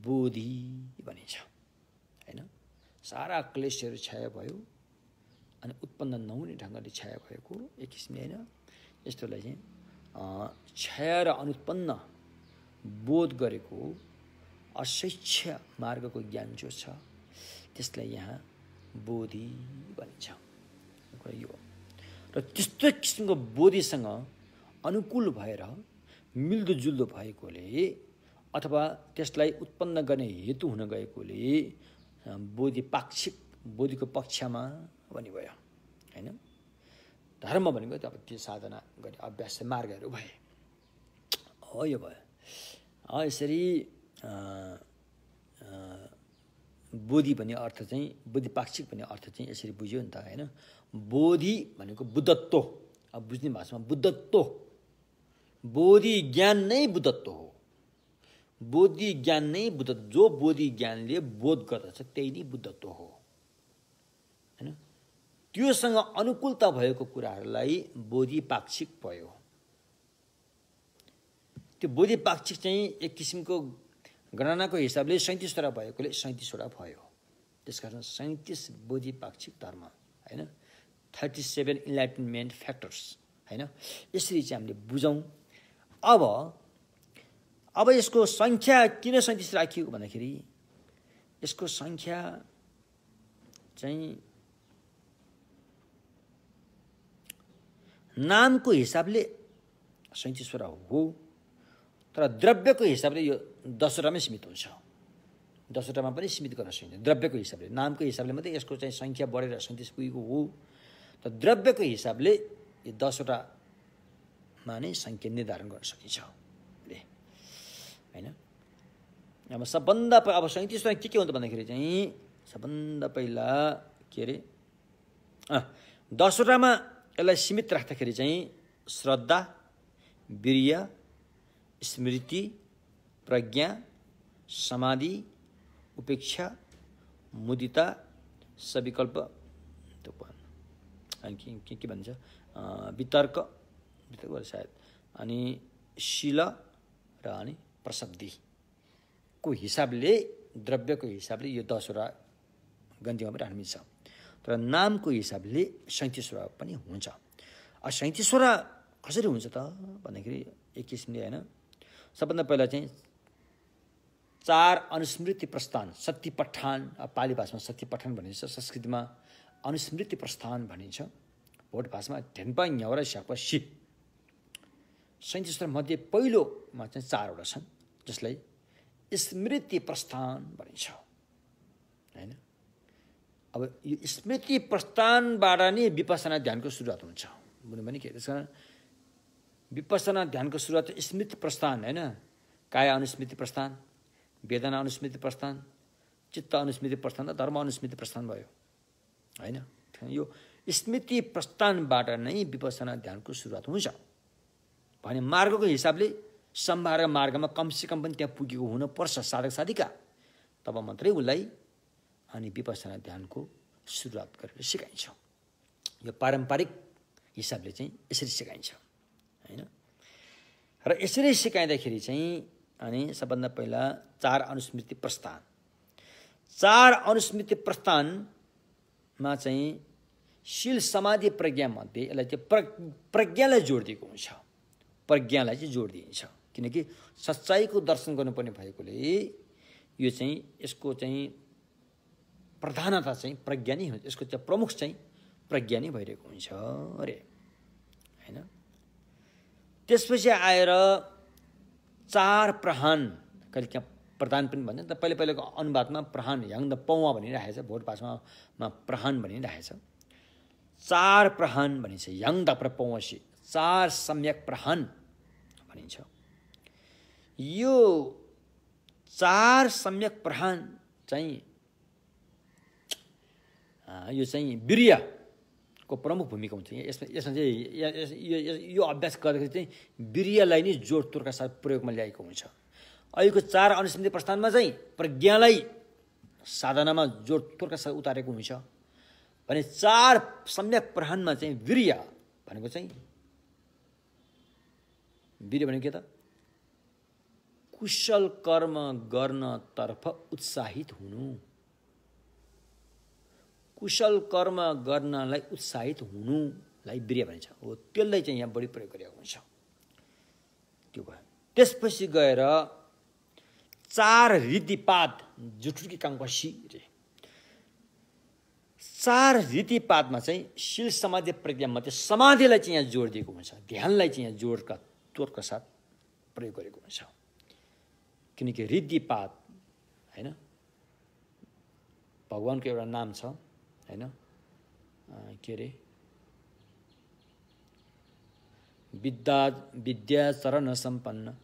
बोधि भनिन्छ हैन। सारा क्लेशहरू छाया भयो अनि उत्पन्न नहुने ढङ्गले छाया भएको एक किसिमले हैन, यस्तोलाई चाहिँ छाया र अनुत्पन्न बोध गरेको अशिक्षा मार्गको ज्ञान जो छ त्यसलाई यहाँ बोधि भनिन्छ। यो र त्यस्तो किसिमको बोधिसँग अनुकूल भएर मिल्दोजुल्दो भएकोले अथवा त्यसलाई उत्पन्न गर्ने हेतु हुन गएकोले बोधि पाक्षिक बोधिको पक्षमा भनी भयो हैन। धर्म भनेको त अब त्यो साधना गर्ने अभ्यास मार्गहरू भए हो। यो भयो यसरी बोधि भन्ने अर्थ चाहिँ बोधि पाक्षिक भन्ने अर्थ चाहिँ यसरी बुझ्यो नि त हैन। बोधि भनेको बुद्धत्व, अब बुझ्ने भाषामा बुद्धत्व, बोधि ज्ञान नै बुद्धत्व हो। बोधि ज्ञान नै बुद्ध, जो बोधि ज्ञानले बोध गर्दछ त्यही नै बुद्धत्व हो हैन। त्योसँग अनुकूलता भएको कुराहरूलाई बोधि पाक्षिक भयो। त्यो बोधि पाक्षिक चाहिँ एक किसिमको गणनाको हिसाबले 37 वटा भएकोले 37 वटा भयो। त्यसकारण 37 बोधि पाक्षिक धर्म हैन, 37 इन्लाइटनमेन्ट फ्याक्टर्स हैन। यसरी चाहिँ हामीले बुझौँ। अब यसको संख्या किन 37 राखियो भन्दाखेरि यसको संख्या चाहिँ नामको हिसाबले 37 वटा हो, तर द्रव्यको हिसाबले यो 10 वटामै सीमित हुन्छ। 10 वटामा पनि सीमित गर्न सकिन्छ द्रव्यको हिसाबले। नामको हिसाबले मात्रै यसको चाहिँ संख्या बढेर 37 पुगेको हो, तर द्रव्यको हिसाबले यो 10 वटामा नै संख्या निर्धारण गर्न सकिन्छ हैन। अब सबभन्दा अब 37 वटा के हुन्छ भन्दाखेरि चाहिँ सबभन्दा पहिला के अरे 10 वटामा यसलाई सीमित राख्दाखेरि चाहिँ श्रद्धा, वीर्य, स्मृति, प्रज्ञा, समाधि, उपेक्षा, मुदिता, सविकल्प, अनि के भन्छ वितर्क सायद, अनि शील र अनि प्रसिद्धिको हिसाबले द्रव्यको हिसाबले यो 10 वटा गन्तीमा पनि राख्नु मिल्छ। तर नामको हिसाबले 37 वटा पनि हुन्छ। 37 वटा कसरी हुन्छ त भन्दाखेरि एक किसिमले हैन, सबभन्दा पहिला चाहिँ 4 अनुस्मृति प्रस्थान, शक्ति पठान, पाली भाषामा शक्ति पठान भनिन्छ, संस्कृतमा अनुस्मृति प्रस्थान भनिन्छ, भोट भाषामा ढेन्पा न्याउरा स्यापा सि। 37 वटा मध्ये पहिलोमा चाहिँ 4 वटा छन् जसलाई स्मृति प्रस्थान भनिन्छ हैन। अब यो स्मृति प्रस्थानबाट नै विपස්සना ध्यानको सुरुवात हुन्छ। बुझ्नु पनि के त्यसकारण विपස්සना ध्यानको सुरुवात स्मृति प्रस्थान हैन। काया अनुस्मृति प्रस्थान, वेदना अनुस्मृति प्रस्थान, चित्त अनुस्मृति प्रस्थान र धर्म अनुस्मृति प्रस्थान भयो हैन। यो स्मृति प्रस्थानबाट नै विपස්සना ध्यानको सुरुवात हुन्छ भने मार्गको हिसाबले सम्भार मार्गमा कमसेकम पनि त्यहाँ पुगेको हुनुपर्छ साधक साधिका, तब मात्रै उसलाई अनि विपස්සना ध्यानको सुरुवात गरेर सिकाइन्छ। यो पारम्परिक हिसाबले चाहिँ यसरी सिकाइन्छ हैन। र यसरी सिकाइँदाखेरि चाहिँ अनि सबभन्दा पहिला 4 अनुस्मृति प्रस्थान, 4 अनुस्मृति प्रस्थानमा चाहिँ शील समाधि प्रज्ञा मध्ये यसलाई चाहिँ प्रज्ञालाई जोड दिएको हुन्छ। प्रज्ञालाई चाहिँ जोड दिइन्छ किनकि सच्चाइको दर्शन गर्नुपर्ने भएकोले यो चाहिँ यसको चाहिँ प्रधानता चाहिँ प्रज्ञा नै हुन्छ यसको चाहिँ प्रमुख चाहिँ प्रज्ञा नै भइरहेको हुन्छ अरे हैन त्यसपछि आएर चार प्रहान कहिले त्यहाँ प्रधान पनि भन्छ त पहिलेको अनुवादमा प्रहान याङ द पौवा भनिरहेछ भोट भाषामा प्रहान भनिरहेछ चार प्रहान भनिन्छ याङ द प्रपौवसी चार सम्यक प्रहान भनिन्छ यो चार सम्यक प्रहान चाहिँ यो चाहिँ वीर्यको प्रमुख भूमिका हुन्छ यसमा चाहिँ यो अभ्यास गर्दाखेरि चाहिँ वीर्यलाई नै जोडतोडका साथ प्रयोगमा ल्याएको हुन्छ अहिलेको चार अनुस्मृति प्रस्थानमा चाहिँ प्रज्ञालाई साधनामा जोडतोडका साथ उतारेको हुन्छ भने चार सम्यक प्रहानमा चाहिँ वीर्य भनेको चाहिँ वीर्य भनेको के त कुशल कर्म गर्नतर्फ उत्साहित हुनु कुशल कर्म गर्नलाई उत्साहित हुनुलाई वीर्य भनिन्छ हो त्यसलाई चाहिँ यहाँ बढी प्रयोग गरिएको हुन्छ त्यो भयो त्यसपछि गएर चार रीतिपात जुठुकी काङपसी रे चार रीतिपातमा चाहिँ शील समाधि प्रज्ञा मध्ये समाधिलाई चाहिँ यहाँ जोड दिएको हुन्छ ध्यानलाई चाहिँ यहाँ जोडका तोडका साथ प्रयोग गरेको हुन्छ किनकि रीतिपात हैन भगवानको एउटा नाम छ हैन के रे विद्या चरण सम्पन्न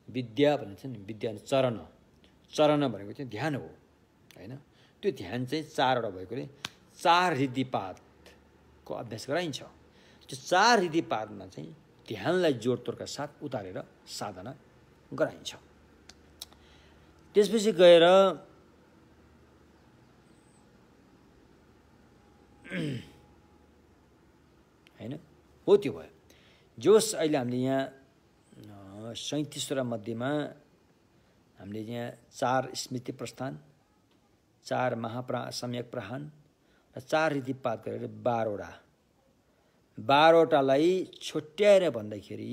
विद्या भनिन्छ नि विद्या चरण भनेको चाहिँ ध्यान हो हैन त्यो ध्यान चाहिँ चारवटा भएकोले चार रीतिपातको अभ्यास गराइन्छ त्यो चार रीतिपातमा चाहिँ ध्यानलाई जोडतोडका साथ उतारेर साधना गराइन्छ त्यसपछि गएर हैन हो त्यो भयो जोस अहिले हामीले यहाँ 37 मध्येमा हामीले यहाँ चार स्मृति प्रस्थान चार सम्यक प्रहान र चार रीतिपात गरेर 12वटालाई छुट्याएर भन्दाखेरि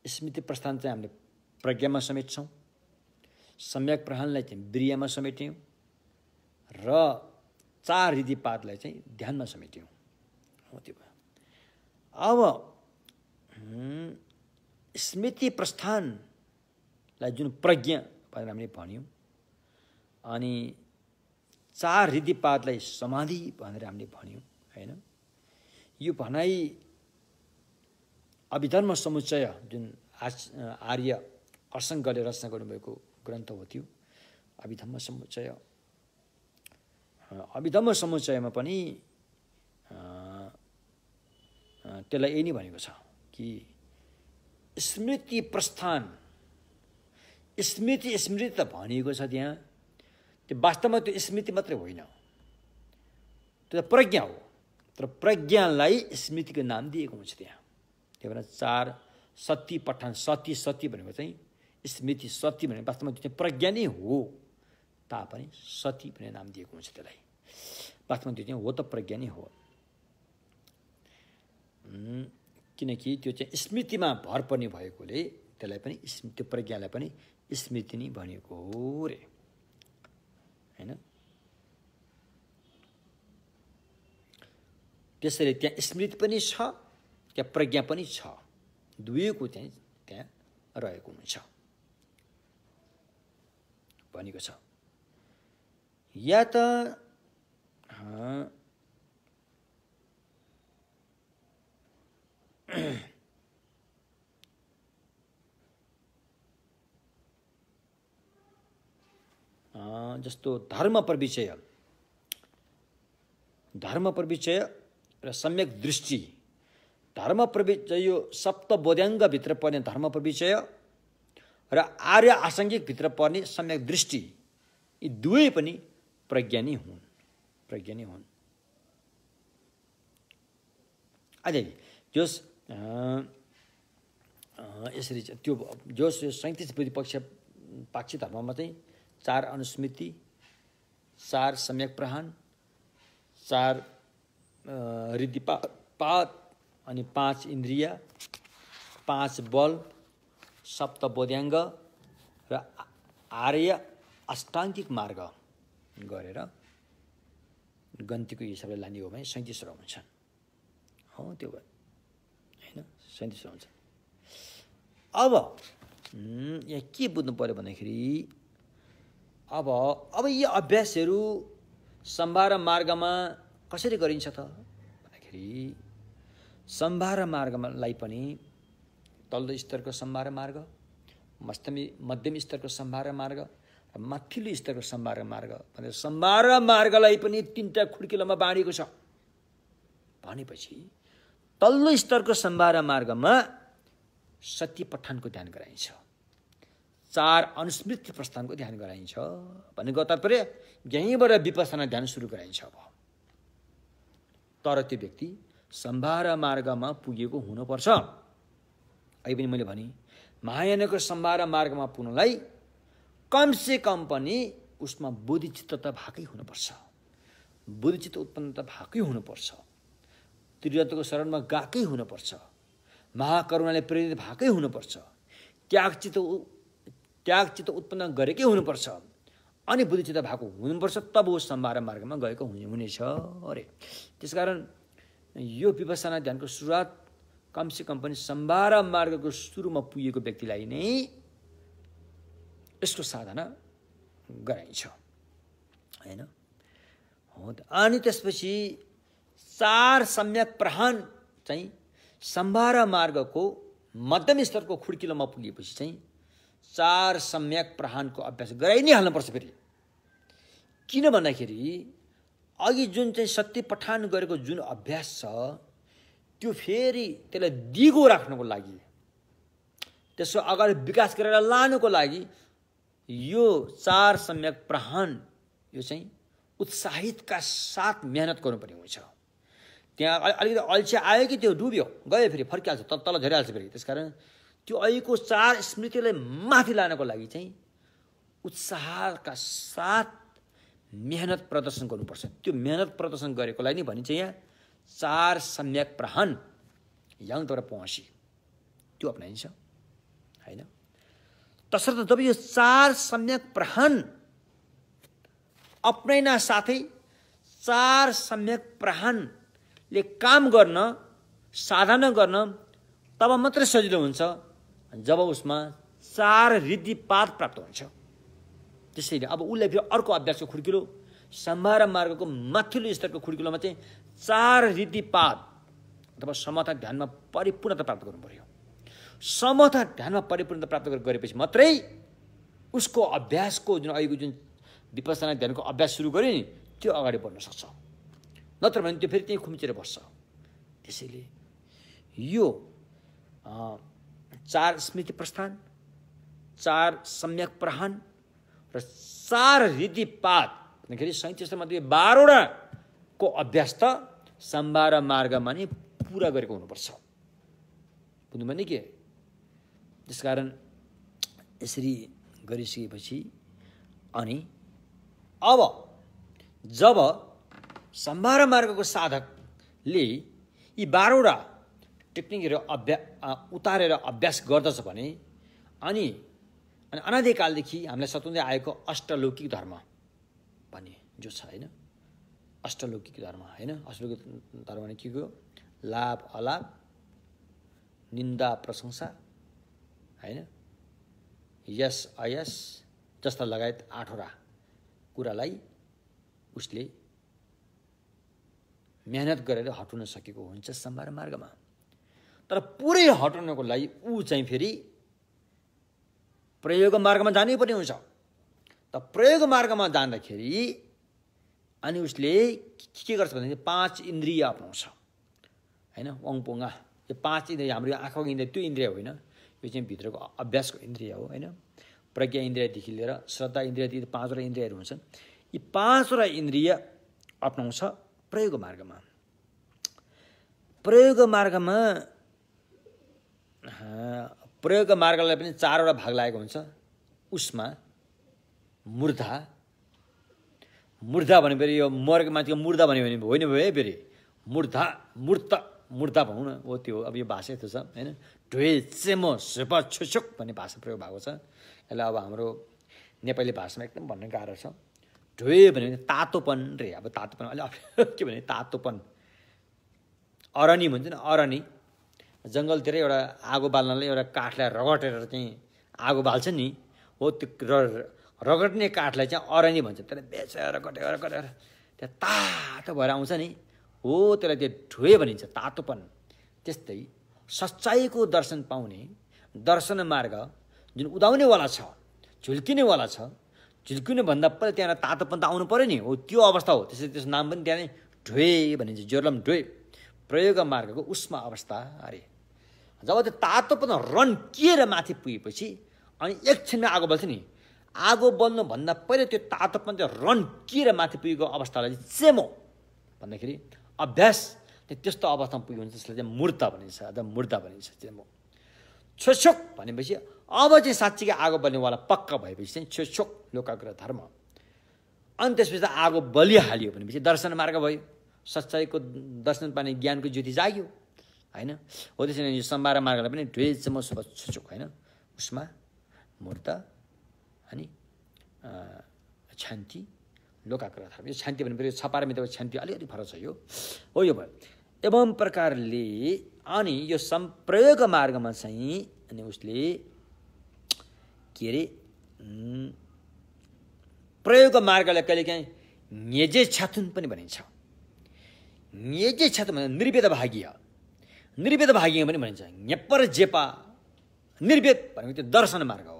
स्मृति प्रस्थान चाहिँ हामीले प्रज्ञामा समेट्छौँ सम्यक प्रहानलाई चाहिँ वीर्यमा समेट्यौँ र चार रीतिपातलाई चाहिँ ध्यानमा समेट्यौँ हो त्यो भयो अब स्मृति प्रस्थानलाई जुन प्रज्ञा भनेर हामीले भन्यौँ अनि चार रीतिपातलाई समाधि भनेर हामीले भन्यौँ हैन यो भनाइ अभिधर्म समुच्चय जुन आर्य असङ्गले रचना गर्नुभएको ग्रन्थ हो त्यो अभिधर्म समुच्चयमा पनि त्यसलाई यही नै भनेको छ कि स्मृति प्रस्थान स्मृति त भनिएको छ त्यहाँ त्यो वास्तवमा त्यो स्मृति मात्रै होइन त्यो प्रज्ञा हो तर प्रज्ञालाई स्मृतिको नाम दिएको हुन्छ त्यहाँ त्यही भएर चार सती पठान सती भनेको चाहिँ स्मृति सती भनेको वास्तवमा त्यो चाहिँ प्रज्ञा नै हो तापनि सती भन्ने नाम दिएको हुन्छ त्यसलाई वास्तवमा त्यो चाहिँ हो त प्रज्ञा नै हो किनकि त्यो चाहिँ स्मृतिमा भर पर्ने भएकोले त्यसलाई पनि त्यो प्रज्ञालाई पनि स्मृति नै भनेको हो रे हैन त्यसैले त्यहाँ स्मृति पनि छ त्यहाँ प्रज्ञा पनि छ दुवैको चाहिँ त्यहाँ रहेको हुन्छ भनेको छ या त जस्तो धर्म परिचय र सम्यक दृष्टि धर्म परिचय यो सप्तबोध्याङ्गभित्र पर्ने धर्म परिचय र आर्य आसङ्गिकभित्र पर्ने सम्यक दृष्टि यी दुवै पनि प्रज्ञा नै हुन् अझै जोस यसरी त्यो जोस 37 बुद्धि पाक्षी धर्ममा चाहिँ चार अनुस्मृति चार सम्यक प्रहान चार रीतिपात अनि 5 इन्द्रिय 5 बल, सप्त बोध्याङ्ग र आर्य अष्टाङ्गिक मार्ग गरेर गन्तीको हिसाबले लाने हो भने 37 वटा हुन्छन्। हो त्यो भयो हैन, 37 हुन्छ। अब यहाँ के बुझ्नु पर्यो भन्दाखेरि अब यी अभ्यासहरू सम्भार मार्गमा कसरी गरिन्छ त भन्दाखेरि सम्भार मार्गलाई पनि तल्लो स्तरको सम्भार मार्ग, मध्यम स्तरको सम्भार मार्ग र माथिल्लो स्तरको सम्भार मार्ग भनेर सम्भार मार्गलाई पनि 3टा खुड्किलोमा बाँडिएको छ। भनेपछि तल्लो स्तरको सम्भार मार्गमा सत्य पठानको ध्यान गराइन्छ, 4 अनुस्मृति प्रस्थानको ध्यान गराइन्छ भनेको तात्पर्य यहीँबाट विपස්සना ध्यान सुरु गराइन्छ। अब तर त्यो व्यक्ति सम्भार मार्गमा पुगेको हुनुपर्छ। अहिले पनि मैले भने महायानको सम्भार मार्गमा पुग्नलाई कमसे कम पनि उसमा बोधिचित्तता भएकै हुनुपर्छ, बोधिचित्त उत्पन्नता भएकै हुनुपर्छ, त्रिरत्नको शरणमा गएकै हुनुपर्छ, महाकरुणाले प्रेरित भएकै हुनुपर्छ, त्यागचित्त उत्पन्न गरेकै हुनुपर्छ, अनि बुद्धिचित्त भएको हुनुपर्छ, तब ऊ सम्भार मार्गमा गएको हुनेछ अरे। त्यसकारण यो विपස්සना ध्यानको सुरुवात कमसे कम पनि सम्भार मार्गको सुरुमा पुगेको व्यक्तिलाई नै यसको साधना गराइन्छ हैन। हो त। अनि त्यसपछि 4 सम्यक प्रहान चाहिँ सम्भार मार्गको मध्यम स्तरको खुड्किलोमा पुगेपछि चाहिँ 4 सम्यक प्रहानको अभ्यास गराइ नै हाल्नुपर्छ फेरि। किन भन्दाखेरि अघि जुन चाहिँ सत्य पठान गरेको जुन अभ्यास छ त्यो फेरि त्यसलाई दिगो राख्नको लागि, त्यसको अगाडि विकास गरेर लानुको लागि यो 4 सम्यक प्रहान यो चाहिँ उत्साहितका साथ मेहनत गर्नुपर्ने हुन्छ। त्यहाँ अलिकति अल्छी आयो कि त्यो डुब्यो गयो फेरि फर्किहाल्छ, तल झरिहाल्छ फेरि। त्यसकारण त्यो अहिलेको 4 स्मृतिलाई माथि लानको लागि चाहिँ उत्साहका साथ मेहनत प्रदर्शन गर्नुपर्छ। त्यो मेहनत प्रदर्शन गरेकोलाई नै भनिन्छ यहाँ 4 सम्यक प्रहान यहाँबाट पहुँची त्यो अपनाइन्छ हैन। तसर्थ जब यो 4 सम्यक प्रहान अपनाइना साथै 4 सम्यक प्रहानले काम गर्न, साधना गर्न तब मात्रै सजिलो हुन्छ जब उसमा 4 रिद्धिपात प्राप्त हुन्छ। त्यसैले अब उसलाई फेरि अर्को अभ्यासको खुड्किलो सम्भार मार्गको माथिल्लो स्तरको खुड्किलोमा चाहिँ 4 रिद्धिपात अथवा समता ध्यानमा परिपूर्णता प्राप्त गर्नु पर्यो। समता ध्यानमा परिपूर्णता प्राप्त गरेपछि मात्रै उसको अभ्यासको जुन अहिलेको जुन विपස්සना ध्यानको अभ्यास सुरु गर्यो नि त्यो अगाडि बढ्न सक्छ, नत्र भने त्यो फेरि त्यही खुम्चेर बस्छ। त्यसैले यो 4 स्मृति प्रस्थान, 4 सम्यक प्रहान र 4 रिद्धिपात भन्दाखेरि 37 मध्ये 12 को अभ्यास त सम्भार मार्गमा नै पुरा गरेको हुनुपर्छ। बुझ्नु भने के? त्यसकारण यसरी गरिसकेपछि अनि अब जब सम्भार मार्गको साधकले यी 12 टेक्निकहरू उतारेर अभ्यास गर्दछ भने अनि अनादिकालदेखि हामीलाई सताउँदै आएको अष्टलौकिक धर्म भन्ने जो छ हैन, अष्टलौकिक धर्म हैन। अष्टलौकिक धर्म भने के हो? लाभ अलाभ, निन्दा प्रशंसा हैन, यस अयस जस्ता लगायत 8वटा कुरालाई उसले मेहनत गरेर हटाउन सकेको हुन्छ सम्भार मार्गमा। तर पुरै हटाउनको लागि ऊ चाहिँ फेरि प्रयोग मार्गमा जानै पर्ने हुन्छ। त प्रयोग मार्गमा जाँदाखेरि अनि उसले के गर्छ भने 5 इन्द्रिय अपनाउँछ हैन। वङपोङा यो 5 इन्द्रिय हाम्रो आँखाको इन्द्रिय त्यो इन्द्रिय होइन, यो चाहिँ भित्रको अभ्यासको इन्द्रिय हो हैन। प्रज्ञा इन्द्रियदेखि लिएर श्रद्धा इन्द्रियदेखि 5वटा इन्द्रियहरू हुन्छन्। यी 5वटा इन्द्रिय अपनाउँछ प्रयोग मार्गमा। प्रयोग मार्गलाई पनि 4वटा भाग लागेको हुन्छ। उसमा मूर्धा भने फेरि यो मरेको मान्छेको मुर्दा भन्यो भने होइन भयो फेरि मूर्धा, मूर्त मूर्ता भनौँ न हो त्यो अब यो भाषा यस्तो छ हैन ढोए चेमो सुप छुछुक भन्ने भाषा प्रयोग भएको छ यसलाई अब हाम्रो नेपाली भाषामा एकदम भन्न गाह्रो छ ढोए भने तातोपन रे अब तातोपन अलि के भने तातोपन अरनी भन्छ नि अरनी जङ्गलतिर एउटा आगो बाल्नलाई एउटा काठलाई रगटेर चाहिँ आगो बाल्छ नि हो त्यो रगट्ने काठलाई चाहिँ अरनी भन्छ त्यसलाई बेचेर गटेर त्यहाँ तातो भएर आउँछ नि हो त्यसलाई त्यो ढोए भनिन्छ तातोपन त्यस्तै सच्चाइको दर्शन पाउने दर्शन मार्ग जुन उदाउनेवाला छ झुल्किनेवाला छ झुल्किने भन्दा पहिला त्यहाँ तातोपन त आउनु पर्यो नि हो त्यो अवस्था हो त्यसै त्यसको नाम पनि त्यहाँ नै ढोए भनिन्छ जोरलम ढोए प्रयोग मार्गको उष्मा अवस्था अरे जब त्यो तातोपन रन्किएर माथि पुगेपछि अनि एकछिनमा आगो बल्छ नि आगो बल्नुभन्दा पहिला त्यो तातोपन चाहिँ रन्किएर माथि पुगेको अवस्थालाई चाहिँ चेमो भन्दाखेरि अभ्यास त्यस्तो अवस्थामा पुग्यो भने त्यसलाई चाहिँ मूर्ता भनिन्छ अथवा मूर्ता भनिन्छ चेमो छोछोक भनेपछि अब चाहिँ साँच्चीकै आगो बल्नेवाला पक्का भएपछि चाहिँ छोछोक लोकाग्रह धर्म अनि त्यसपछि आगो बलिहाल्यो भनेपछि दर्शन मार्ग भयो सच्चाइको दर्शन पाउने ज्ञानको ज्योति जाग्यो हैन हो त्यसैले यो सम्भार मार्गलाई पनि ढ्वेचम छोछोक हैन उसमा मूर्ता अनि शान्ति लोकाग्रह धर्म यो शान्ति भन्ने छपारा मित्र शान्ति अलिकति फरक छ यो हो यो भयो एवं प्रकारले अनि यो संप्रयोग मार्गमा चाहिँ अनि उसले के अरे प्रयोग मार्गलाई कहिलेकाहीँ न्यजे छातुन पनि भनिन्छ न्यजे छातुन भने निर्वेद भागीय पनि भनिन्छ न्यपर जेपा निर्वेद भनेको त्यो दर्शन मार्ग हो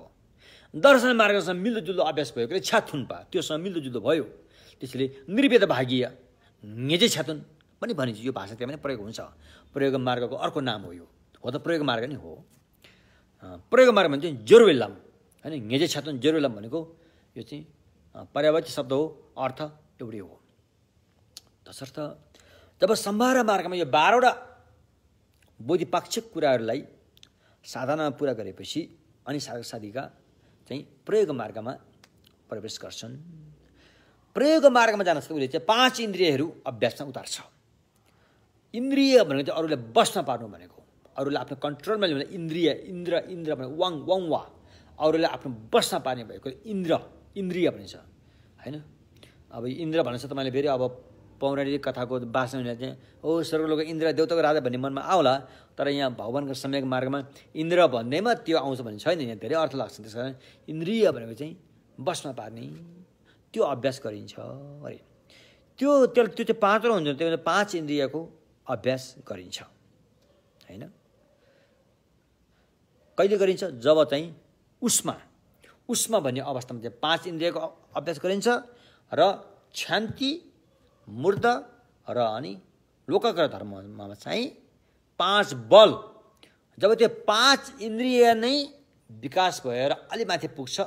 दर्शन मार्गसँग मिल्दोजुल्दो अभ्यास भएको छातुनपा त्योसँग मिल्दोजुल्दो भयो त्यसैले निर्वेद भागीय न्यजे छातुन पनि भनिन्छ यो भाषा त्यहाँ पनि प्रयोग हुन्छ प्रयोग मार्गको अर्को नाम हो यो हो त प्रयोग मार्ग नि हो प्रयोग मार्ग भने चाहिँ जोरवेल्लम हैन न्यजे छातुन जोरवेल्लम भनेको यो चाहिँ पर्यायवाची शब्द हो अर्थ एउटै हो तसर्थ जब सम्भार मार्गमा यो 12वटा बोधिपाक्षिक कुराहरूलाई साधनामा पुरा गरेपछि अनि साधक साधिका चाहिँ प्रयोग मार्गमा प्रवेश गर्छन् प्रयोग मार्गमा जान उसले चाहिँ 5 इन्द्रियहरू अभ्यासमा उतार्छ इन्द्रिय भनेको चाहिँ अरूलाई बस्न पार्नु भनेको अरूलाई आफ्नो कन्ट्रोलमा ल्याउने इन्द्रिय इन्द्र भने वाङ वा अरूलाई आफ्नो बस्न पार्ने भएको इन्द्रिय भनिन्छ हैन अब इन्द्र भनेछ तपाईँले फेरि अब पौराणिक कथाको वासना हुने चाहिँ ओ स्वर्गलोक इन्द्र देवताको राजा भन्ने मनमा आउला तर यहाँ भगवानको सम्यक मार्गमा इन्द्र भन्नेमा त्यो आउँछ भन्ने छैन यहाँ धेरै अर्थ लाग्छ त्यस कारण इन्द्रिय भनेको चाहिँ बस्न पार्ने त्यो अभ्यास गरिन्छ अरे त्यो चाहिँ 5 हुन्छ त्यो 5 इन्द्रियको अभ्यास गरिन्छ हैन कहिले गरिन्छ जब चाहिँ उष्मा भन्ने अवस्थामा चाहिँ 5 इन्द्रियको अभ्यास गरिन्छ र शान्ति मूर्त र अनि लोकाग्रह धर्ममा चाहिँ 5 बल जब त्यो 5 इन्द्रिय नै विकास भएर अलि माथि पुग्छ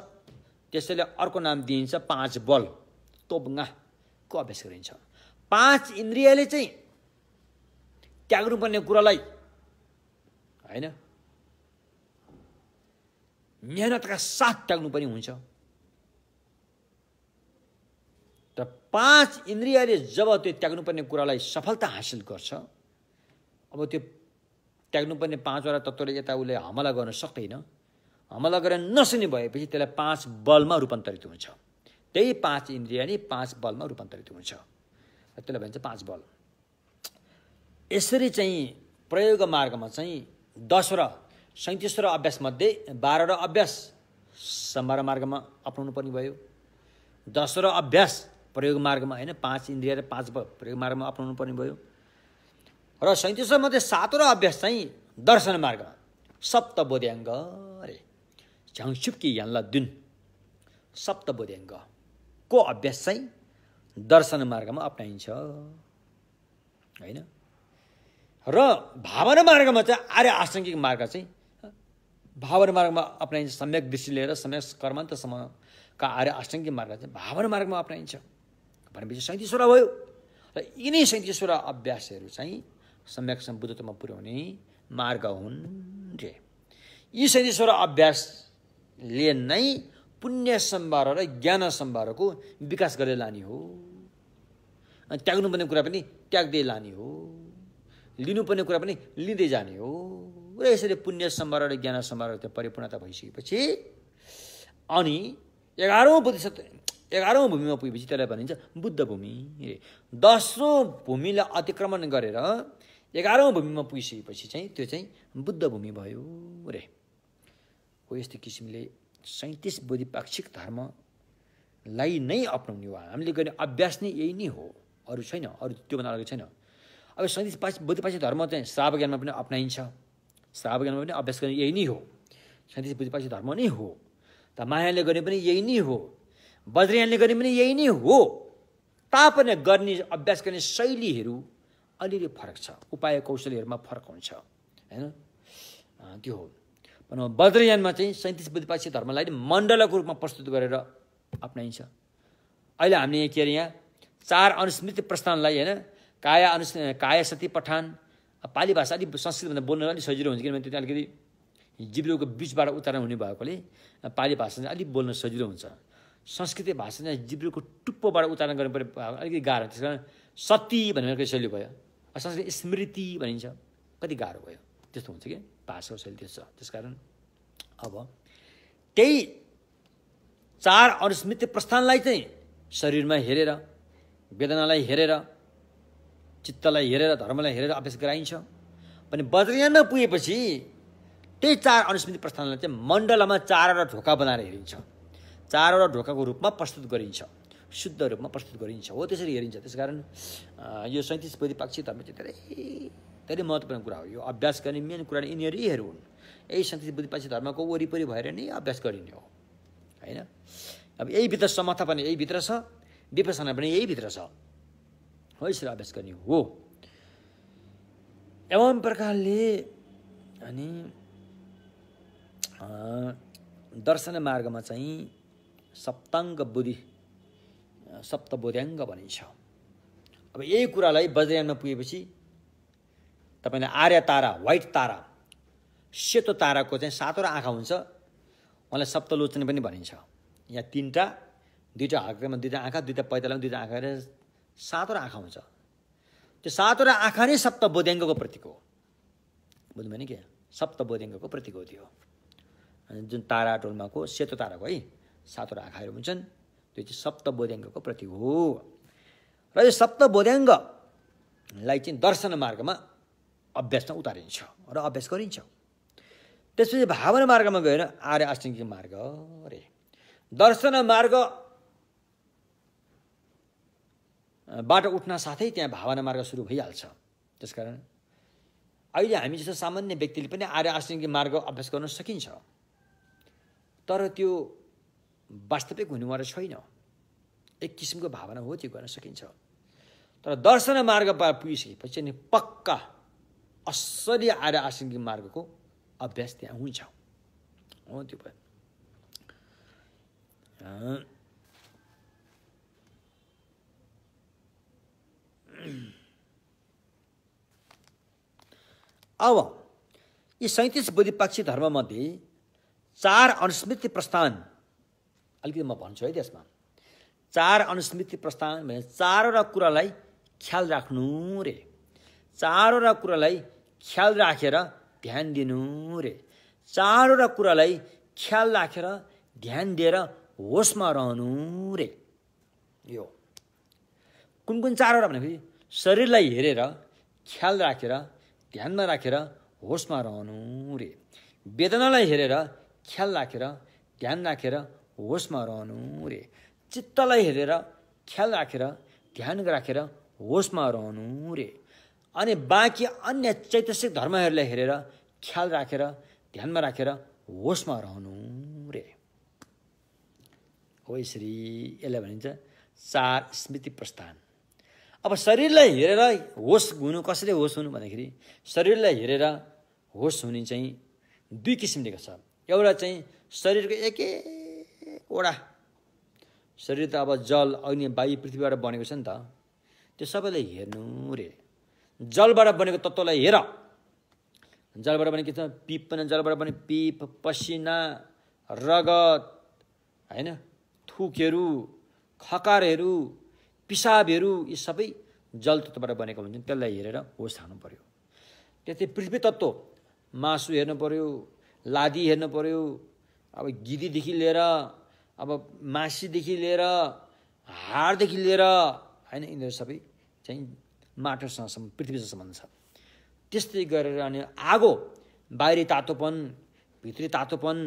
त्यसैले अर्को नाम दिइन्छ 5 बल तोबङ्गाको अभ्यास गरिन्छ 5 इन्द्रियले चाहिँ त्याग्नुपर्ने कुरालाई हैन मेहनतका साथ त्याग्नु पनि हुन्छ र 5 इन्द्रियले जब त्यो त्याग्नुपर्ने कुरालाई सफलता हासिल गर्छ अब त्यो त्याग्नुपर्ने 5वटा तत्त्वले यता उसले हमला गर्न सक्दैन हमला गरेर नसक्ने भएपछि त्यसलाई 5 बलमा रूपान्तरित हुन्छ त्यही 5 इन्द्रिय नै 5 बलमा रूपान्तरित हुन्छ त्यसलाई भन्छ 5 बल यसरी चाहिँ प्रयोग मार्गमा चाहिँ 10 र 37 अभ्यास मध्ये 12 र अभ्यास सम्भार मार्गमा अपनाउनु पर्ने भयो 10 र अभ्यास प्रयोग मार्गमा हैन 5 इन्द्रिय र 5 बल प्रयोग मार्गमा अपनाउनु पर्ने भयो र 37 मध्ये 7 र अभ्यास चाहिँ दर्शन मार्गमा सप्तबोध्याङ्ग अरे झङछुप्की यानला दुन सप्तबोध्याङ्ग को अभ्यास चाहिँ दर्शन मार्गमा अपनाइन्छ हैन र भावना मार्गमा चाहिँ आर्य आसाङ्गिक मार्ग चाहिँ भावना मार्गमा अपनाइन्छ सम्यक दृष्टि लिएर सम्यक कर्मान्तसम्मका आर्य आसाङ्गिक मार्ग चाहिँ भावना मार्गमा अपनाइन्छ भनेपछि 37 भयो र यिनै 37 अभ्यासहरू चाहिँ सम्यक सम्बुद्धतामा पुर्याउने मार्ग हुन् रे यी 37 अभ्यासले नै पुण्य सम्भार र ज्ञान सम्भारको विकास गरेर लाने हो अनि त्याग्नुपर्ने कुरा पनि त्याग्दै लाने हो लिनुपर्ने कुरा पनि लिँदै जाने हो। र यसरी पुण्य सम्भार र ज्ञान सम्भार त्यो परिपूर्णता भइसकेपछि अनि 11औं भूमिमा पुगेपछि त्यसलाई भनिन्छ बुद्ध भूमि। 10औं भूमिलाई अतिक्रमण गरेर 11औं भूमिमा पुगिसकेपछि चाहिँ त्यो चाहिँ बुद्ध भूमि भयो रे। हो यस्तो किसिमले 37 बोधिपाक्षिक धर्मलाई नै अपनाउने हो। हामीले गर्ने अभ्यास नै यही नै हो, अरू छैन, अरू त्योभन्दा अलग छैन। अब 37 बोधिपाक्षिक धर्म चाहिँ श्राव ज्ञानमा पनि अपनाइन्छ, श्राव ज्ञानमा पनि अभ्यास गर्ने यही नै हो, 37 बोधिपाक्षिक धर्म नै हो। त मायाले गर्ने पनि यही नै हो, वज्रयानले गर्ने पनि यही नै हो। तापनि गर्ने अभ्यास गर्ने शैलीहरू अलिअलि फरक छ, उपाय कौशलहरूमा फरक हुन्छ हैन, त्यो हो। वज्रयानमा चाहिँ 37 बोधिपाक्षिक धर्मलाई मण्डलको रूपमा प्रस्तुत गरेर अपनाइन्छ। अहिले हामीले यहाँ के अरे यहाँ 4 अनुस्मृति प्रस्थानलाई हैन काया सती पठान पाली भाषा अलिक संस्कृतभन्दा बोल्न अलिक सजिलो हुन्छ, किनभने त्यो अलिकति जिब्रोको बिचबाट उच्चारण हुने भएकोले पाली भाषा चाहिँ अलिक बोल्न सजिलो हुन्छ। संस्कृत भाषा चाहिँ जिब्रोको टुप्पोबाट उच्चारण गर्नु पर्यो, अलिकति गाह्रो। त्यस कारण सती भनेर शैली भयो, संस्कृत स्मृति भनिन्छ, कति गाह्रो भयो, त्यस्तो हुन्छ कि भाषाको शैली त्यस्तो छ। त्यसकारण अब त्यही 4 अनुस्मृति प्रस्थानलाई चाहिँ शरीरमा हेरेर, वेदनालाई हेरेर, चित्तलाई हेरेर, धर्मलाई हेरेर अभ्यास गराइन्छ। पनि वज्रयानमा पुगेपछि त्यही 4 अनुस्मृति प्रस्थानलाई चाहिँ मण्डलमा 4वटा ढोका बनाएर हेरिन्छ, 4वटा ढोकाको रूपमा प्रस्तुत गरिन्छ, शुद्ध रूपमा प्रस्तुत गरिन्छ। हो त्यसरी हेरिन्छ। त्यसकारण यो 37 बोधिपाक्षिक धर्म चाहिँ धेरै महत्त्वपूर्ण कुरा हो। यो अभ्यास गर्ने मेन कुरा यिनीहरू हुन्। यही 37 बोधिपाक्षिक धर्मको वरिपरि भएर नै अभ्यास गरिने हो हैन। अब यही भित्र समता पनि यही भित्र छ, विपसना पनि यही भित्र छ। हो यसरी अभ्यास गर्ने हो। एवं प्रकारले अनि दर्शन मार्गमा चाहिँ सप्तबोध्याङ्ग भनिन्छ। अब यही कुरालाई वज्रयानमा पुगेपछि तपाईले आर्य तारा, व्हाइट तारा, सेतो ताराको चाहिँ 7वटा आँखा हुन्छ, उहाँलाई सप्तलोचन पनि भनिन्छ। यहाँ 3टा, 2टा हातमा 2टा आँखा, 2टा पैतालामा 2टा आँखा र 7वटा आँखा हुन्छ। त्यो 7वटा आँखा नै सप्तबोध्याङ्गको प्रतीक हो। बुझ्नुभयो नि के? सप्तबोध्याङ्गको प्रतीक हो त्यो। जुन तारा टोलमाको सेतो ताराको है 7वटा आँखाहरू हुन्छन्, त्यो चाहिँ सप्तबोध्याङ्गको प्रतीक हो। र यो सप्तबोध्याङ्गलाई चाहिँ दर्शन मार्गमा अभ्यासमा उतारिन्छ र अभ्यास गरिन्छ। त्यसपछि भावना मार्गमा गएर आर्य अष्टाङ्गिक मार्ग रे। दर्शन मार्ग बाट उठ्न साथै त्यहाँ भावना मार्ग सुरु भइहाल्छ। त्यसकारण अहिले हामी जस्तो सामान्य व्यक्तिले पनि आर्य अष्टाङ्गिक मार्ग अभ्यास गर्न सकिन्छ, तर त्यो वास्तविक हुनेवाला छैन। एक किसिमको भावना हो, त्यो गर्न सकिन्छ। तर दर्शन मार्ग पुगिसकेपछि नि पक्का असली आर्य अष्टाङ्गिक मार्गको अभ्यास त्यहाँ हुन्छ। हो त्यो भयो। अब यी 37 बोधिपाक्षिक धर्ममध्ये 4 अनुस्मृति प्रस्थान अलिकति म भन्छु है। त्यसमा 4 अनुस्मृति प्रस्थान भने 4वटा कुरालाई ख्याल राख्नु रे, 4वटा कुरालाई ख्याल राखेर ध्यान दिनु रे, 4वटा कुरालाई ख्याल राखेर ध्यान दिएर होसमा रहनु रे। यो कुन कुन 4वटा भनेपछि शरीरलाई हेरेर ख्याल राखेर ध्यानमा राखेर होसमा रहनु रे, वेदनालाई हेरेर ख्याल राखेर ध्यान राखेर होसमा रहनु रे, चित्तलाई हेरेर ख्याल राखेर ध्यान राखेर होसमा रहनु रे, अनि बाँकी अन्य चैतसिक धर्महरूलाई हेरेर ख्याल राखेर ध्यानमा राखेर होसमा रहनु रे। हो यसरी यसलाई भनिन्छ 4 स्मृति प्रस्थान। अब शरीरलाई हेरेर होस हुनु, कसरी होस हुनु भन्दाखेरि शरीरलाई हेरेर होस हुने चाहिँ 2 किसिमले छ। एउटा चाहिँ शरीरको एक-एकवटा शरीर त अब जल, अग्नि, वायु, पृथ्वीबाट बनेको छ नि त, त्यो सबैलाई हेर्नु रे। जलबाट बनेको तत्त्वलाई हेर। जलबाट बनेको के छ? पिप पनि जलबाट बने, पिप, पसिना, रगत हैन, थुकहरू, खकारहरू, पिसाबहरू, यी सबै जल तत्त्वबाट बनेको हुन्छन्। त्यसलाई हेरेर होस थाल्नु पर्यो। त्यस्तै पृथ्वी तत्त्व मासु हेर्नु पर्यो, लादी हेर्नु पर्यो, अब गिदीदेखि लिएर अब मासीदेखि लिएर हाडदेखि लिएर होइन, यिनीहरू सबै चाहिँ माटोसँग पृथ्वीसँग सम्बन्ध छ। त्यस्तै गरेर अनि आगो, बाहिरी तातोपन, भित्री तातोपन,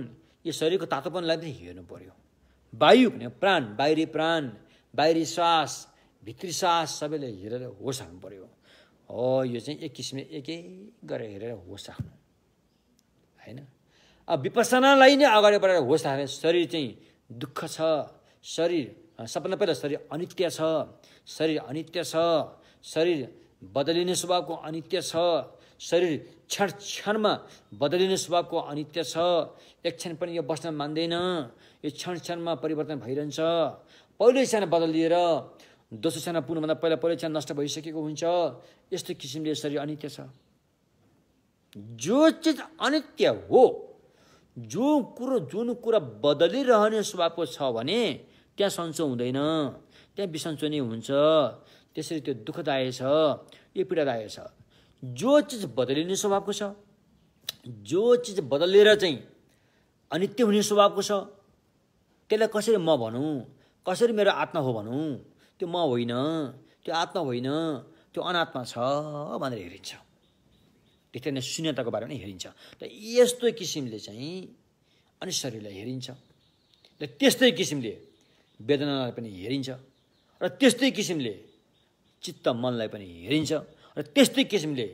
यो शरीरको तातोपनलाई पनि हेर्नु पर्यो। वायु भने प्राण, बाहिरी श्वास, भित्री श्वास सबैले हेरेर होस राख्नु पर्यो। हो, यो चाहिँ एक किसिमले एक गरेर हेरेर होस राख्नु होइन। अब विपස්සनालाई नै अगाडि बढाएर होस राख्ने, शरीर चाहिँ दुःख छ, शरीर सबभन्दा पहिला शरीर अनित्य छ, शरीर बदलिने स्वभावको अनित्य छ, शरीर क्षण क्षणमा बदलिने स्वभावको अनित्य छ, एक क्षण पनि यो बस्न मान्दैन, यो क्षण क्षणमा परिवर्तन भइरहन्छ। पहिलो क्षण बदलिएर दोस्रो क्षण पुग्नुभन्दा पहिलो क्षण नष्ट भइसकेको हुन्छ। यस्तो किसिमले शरीर अनित्य छ। जो चिज अनित्य हो, जुन कुरा बदलिरहने स्वभावको छ भने त्यहाँ सन्चो हुँदैन, त्यहाँ बिसन्चो नै हुन्छ। त्यसरी त्यो दुःखदायक छ, यो पीडादायक छ। जो चिज बदलिने स्वभावको छ, जो चिज बदलेर चाहिँ अनित्य हुने स्वभावको छ, त्यसलाई कसरी म भनौँ, कसरी मेरो आत्मा हो भनौँ? त्यो म होइन, त्यो आत्मा होइन, त्यो अनात्मा छ भनेर हेरिन्छ। त्यसरी नै शून्यताको बारेमा हेरिन्छ। र यस्तो किसिमले चाहिँ अनि शरीरलाई हेरिन्छ, र त्यस्तै किसिमले वेदनालाई पनि हेरिन्छ, र त्यस्तै किसिमले चित्त मनलाई पनि हेरिन्छ, र त्यस्तै किसिमले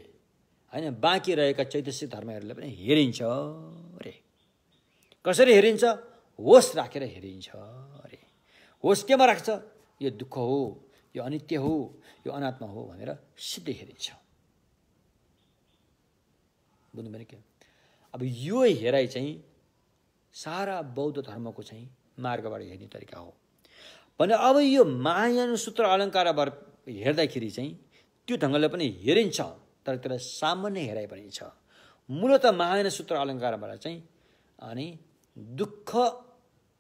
होइन बाँकी रहेका चैतसिक धर्महरूलाई पनि हेरिन्छ अरे। कसरी हेरिन्छ? होस राखेर हेरिन्छ अरे। होस केमा राख्छ? यो दुःख हो, यो अनित्य हो, यो अनात्मा हो भनेर सिधै हेरिन्छ। बुझ्नुभयो के? अब यो हेराइ चाहिँ सारा बौद्ध धर्मको चाहिँ मार्गबाट हेर्ने तरिका हो भने। अब यो महायान सूत्र अलङ्कारबाट हेर्दाखेरि चाहिँ त्यो ढङ्गले पनि हेरिन्छ, तर त्यसलाई सामान्य हेराइ पनि छ। मूलतः महायान सूत्र अलङ्कारबाट चाहिँ अनि दुःख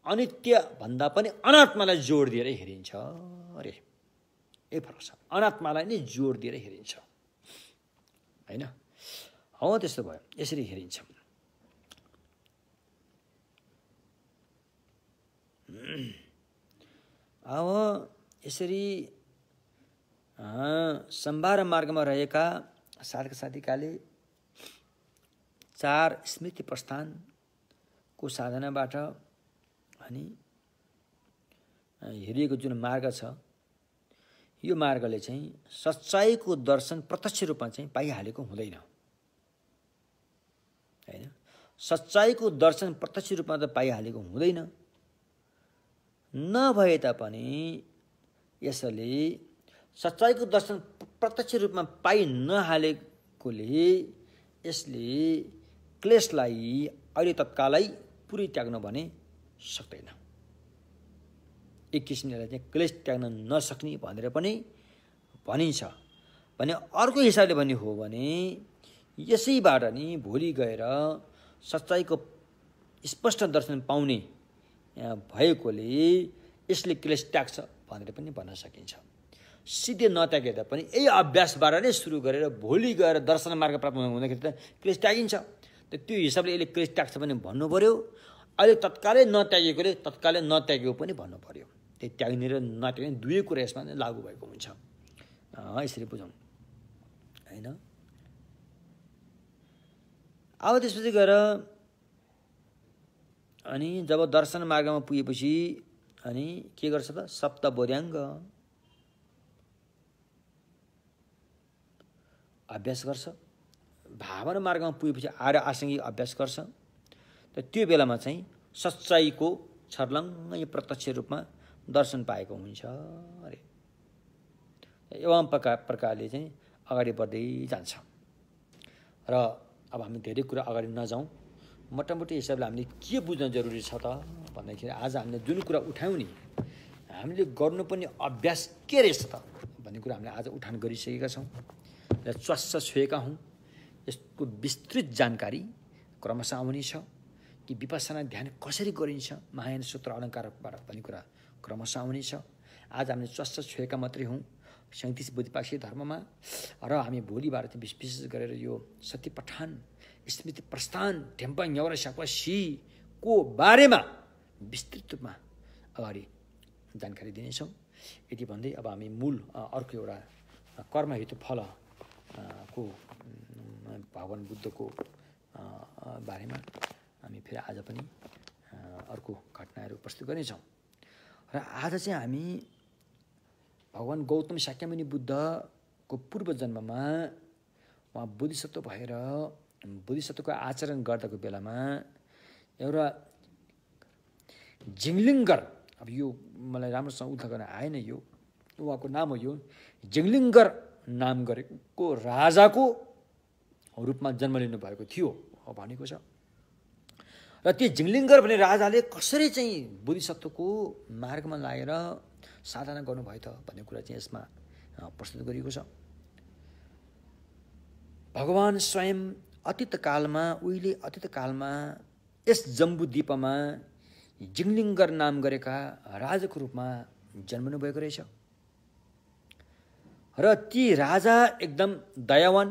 अनित्य भन्दा पनि अनात्मालाई जोड दिएर हेरिन्छ अरे। यही फरक छ, अनात्मालाई नै जोड दिएर हेरिन्छ होइन। हो, त्यस्तो भयो, यसरी हेरिन्छ। अब यसरी सम्भार मार्गमा रहेका साधक साधिकाले 4 स्मृति प्रस्थानको साधनाबाट अनि हेरिएको जुन मार्ग छ, यो मार्गले चाहिँ सच्चाइको दर्शन प्रत्यक्ष रूपमा चाहिँ पाइहालेको हुँदैन होइन। सच्चाइको दर्शन प्रत्यक्ष रूपमा त पाइहालेको हुँदैन, नभए तापनि यसले सच्चाइको दर्शन प्रत्यक्ष रूपमा पाइ नहालेकोले यसले क्लेशलाई अहिले तत्कालै पुरै त्याग्न भने सक्दैन। एक किसिमले चाहिँ क्लेश त्याग्न नसक्ने भनेर पनि भनिन्छ। भने अर्को हिसाबले भन्ने हो भने यसैबाट नि भोलि गएर सच्चाइको स्पष्ट दर्शन पाउने भएकोले यसले क्लेश त्याग्छ भनेर पनि भन्न सकिन्छ। सिधै नत्यागेदा पनि यही अभ्यासबाट नै सुरु गरेर भोलि गएर दर्शन मार्ग प्राप्त हुँदाखेरि त क्लेश त्यागिन्छ। त्यो हिसाबले यसले क्लेश त्याग्छ पनि भन्नु पर्यो। अहिले तत्कालै नत्यागेकोले तत्कालै नत्यागेको पनि भन्नु पर्यो। त्यही त्याग्ने र नत्याग्ने दुवै कुरा यसमा नै लागू भएको हुन्छ। यसरी बुझौँ होइन। अब त्यसपछि गएर अनि जब दर्शन मार्गमा पुगेपछि अनि के गर्छ त? सप्तबोध्याङ्ग अभ्यास गर्छ। भावना मार्गमा पुगेपछि आर्य आसङ्गिक अभ्यास गर्छ। त त्यो बेलामा चाहिँ सच्चाइको छर्लङ्गै प्रत्यक्ष रूपमा दर्शन पाएको हुन्छ अरे। एवं प्रकारले चाहिँ अगाडि बढ्दै जान्छ। र अब हामी धेरै कुरा अगाडि नजाउँ, मोटामोटी हिसाबले हामीले के बुझ्न जरुरी छ त भन्दाखेरि आज हामीले जुन कुरा उठायौँ नि, हामीले गर्नुपर्ने अभ्यास के रहेछ त भन्ने कुरा हामीले आज उठान गरिसकेका छौँ र च्वास्स छोएका हौँ। यसको विस्तृत जानकारी क्रमशः आउने छ कि विपස්සना ध्यान कसरी गरिन्छ, महायान सूत्र अलङ्कारबाट भन्ने कुरा क्रमशः आउने छ। आज हामीले च्वास्स छोएका मात्रै हौँ। 37 बोधिपाक्षिक धर्ममा र हामी भोलिबाट चाहिँ विशेष गरेर यो सती पठान स्मृति प्रस्थान ढेम्पा न्याउरा साक्वा सीको बारेमा विस्तृत रूपमा अगाडि जानकारी दिनेछौँ। यति भन्दै अब हामी मूल अर्को एउटा कर्म हेतु फल को भगवान बुद्धको बारेमा हामी फेरि आज पनि अर्को घटनाहरू प्रस्तुत गर्नेछौँ। र आज चाहिँ हामी भगवान गौतम शाक्यमुनि बुद्धको पूर्व जन्ममा उहाँ बोधिसत्व भएर बोधिसत्वको आचरण गर्दाको बेलामा एउटा जिङलिङ्गर, अब यो मलाई राम्रोसँग उल्लेख गर्न आएन, यो उहाँको नाम हो, यो जिङलिङ्गर नाम गरेको राजाको रूपमा जन्म लिनु भएको थियो भनेको छ। र त्यो जिङलिङ्गर भन्ने राजाले कसरी चाहिँ बोधिसत्वको मार्गमा लागेर साधना गर्नुभयो त भन्ने कुरा चाहिँ यसमा प्रस्तुत गरिएको छ। भगवान स्वयं उहिले अतीत कालमा यस जम्बुद्वीपमा जिङलिङ्गर नाम गरेका राजाको रूपमा जन्मनु भएको रहेछ। र ती राजा एकदम दयावान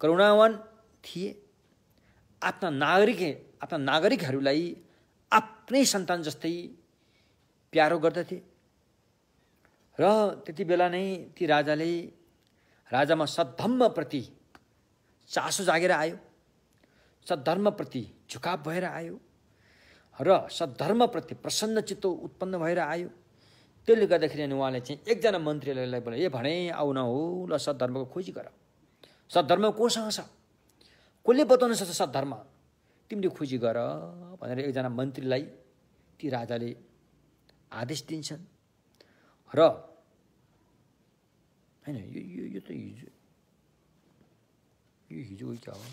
करुणावान थिए। आफ्ना नागरिकहरूलाई आफ्नै सन्तान जस्तै प्यारो गर्दथे। र त्यति बेला नै ती राजाले राजामा सद्धर्मप्रति चासो जागेर आयो, सद्धर्मप्रति झुकाव भएर आयो र सद्धर्मप्रति प्रसन्न चित्त उत्पन्न भएर आयो। त्यसले गर्दाखेरि अनि उहाँले चाहिँ एकजना मन्त्रीलाई बोले, ए भने आउ न हो, ल सद्धर्मको खोजी गर, सद्धर्म कोसँग छ, कसले बताउन सक्छ सद्धर्म, तिमीले खोजी गर भनेर एकजना मन्त्रीलाई ती राजाले आदेश दिन्छन्। र हैन यो त हिजो क्या हो,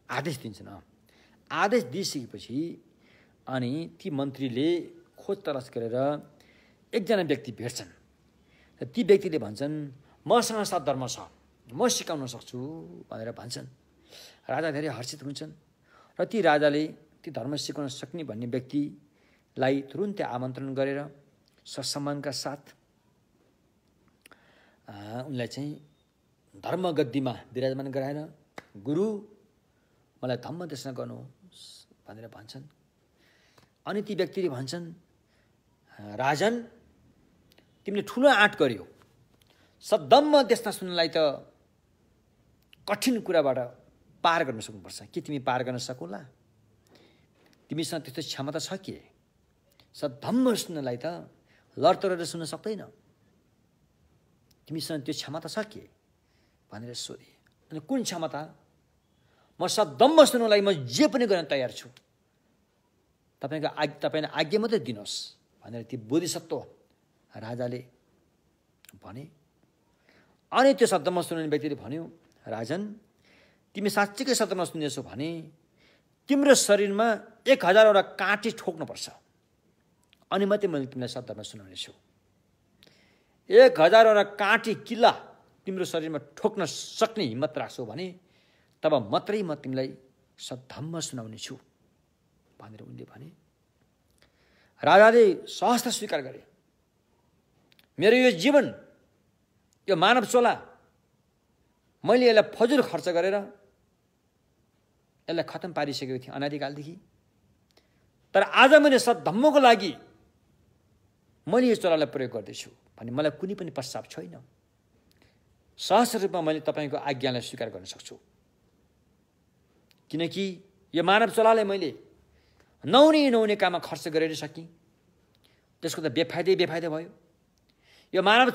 आदेश दिन्छन्। आदेश दिइसकेपछि अनि ती मन्त्रीले खोज तलास गरेर एकजना व्यक्ति भेट्छन् र ती व्यक्तिले भन्छन्, मसँग सद्धर्म छ, म सिकाउन सक्छु भनेर भन्छन्। राजा धेरै हर्षित हुन्छन् र ती राजाले ती धर्म सिकाउन सक्ने भन्ने व्यक्तिलाई तुरुन्तै आमन्त्रण गरेर ससम्मानका साथ उनलाई चाहिँ धर्म गद्दीमा विराजमान गराएर, गुरु मलाई धम्म देशना गर्नुहोस् भनेर भन्छन्। अनि ती व्यक्तिले भन्छन्, राजन तिमीले ठुलो आँट गर्यो, सद्धम्म देशना सुन्नलाई त कठिन कुराबाट पार गर्न सक्नुपर्छ, के तिमी पार गर्न सकुला? तिमीसँग त्यस्तो क्षमता छ के? सद्धम्म सुन्नलाई त लडतरेर सुन्न सक्दैन, तिमीसँग त्यो क्षमता छ के भनेर सोधे। अनि कुन क्षमता? म सद्धम्म सुन्नलाई म जे पनि गर्न तयार छु, तपाईँले आज्ञा मात्रै दिनुहोस् भनेर ती बोधिसत्व राजाले भने। अनि त्यो सद्धम्म सुन्ने व्यक्तिले भन्यो, राजन तिमी साँच्चीकै सद्धम्म सुन्दैछौ भने तिम्रो शरीरमा 1000वटा काँटी ठोक्नुपर्छ, अनि मात्रै मैले तिमीलाई सद्धम्म सुनाउनेछु। 1000वटा काँटी किल्ला तिम्रो शरीरमा ठोक्न सक्ने हिम्मत राख्छौ भने तब मात्रै म तिमीलाई सद्धम्म सुनाउनेछु भनेर उनले भने। राजाले सहज स्वीकार गरे, मेरो यो जीवन, यो मानव चोला, मैले यसलाई फजुल खर्च गरेर यसलाई खतम पारिसकेको थिएँ अनादिकालदेखि, तर आज मैले सद्धम्मको लागि मैले यो चोलालाई प्रयोग गर्दैछु भने मलाई कुनै पनि पश्चाताप छैन। सहज रूपमा मैले तपाईँको आज्ञालाई स्वीकार गर्न सक्छु, किनकि यो मानव चोलालाई मैले नहुने काममा खर्च गरेर सकेँ, त्यसको त बेफाइदै भयो। यो मानव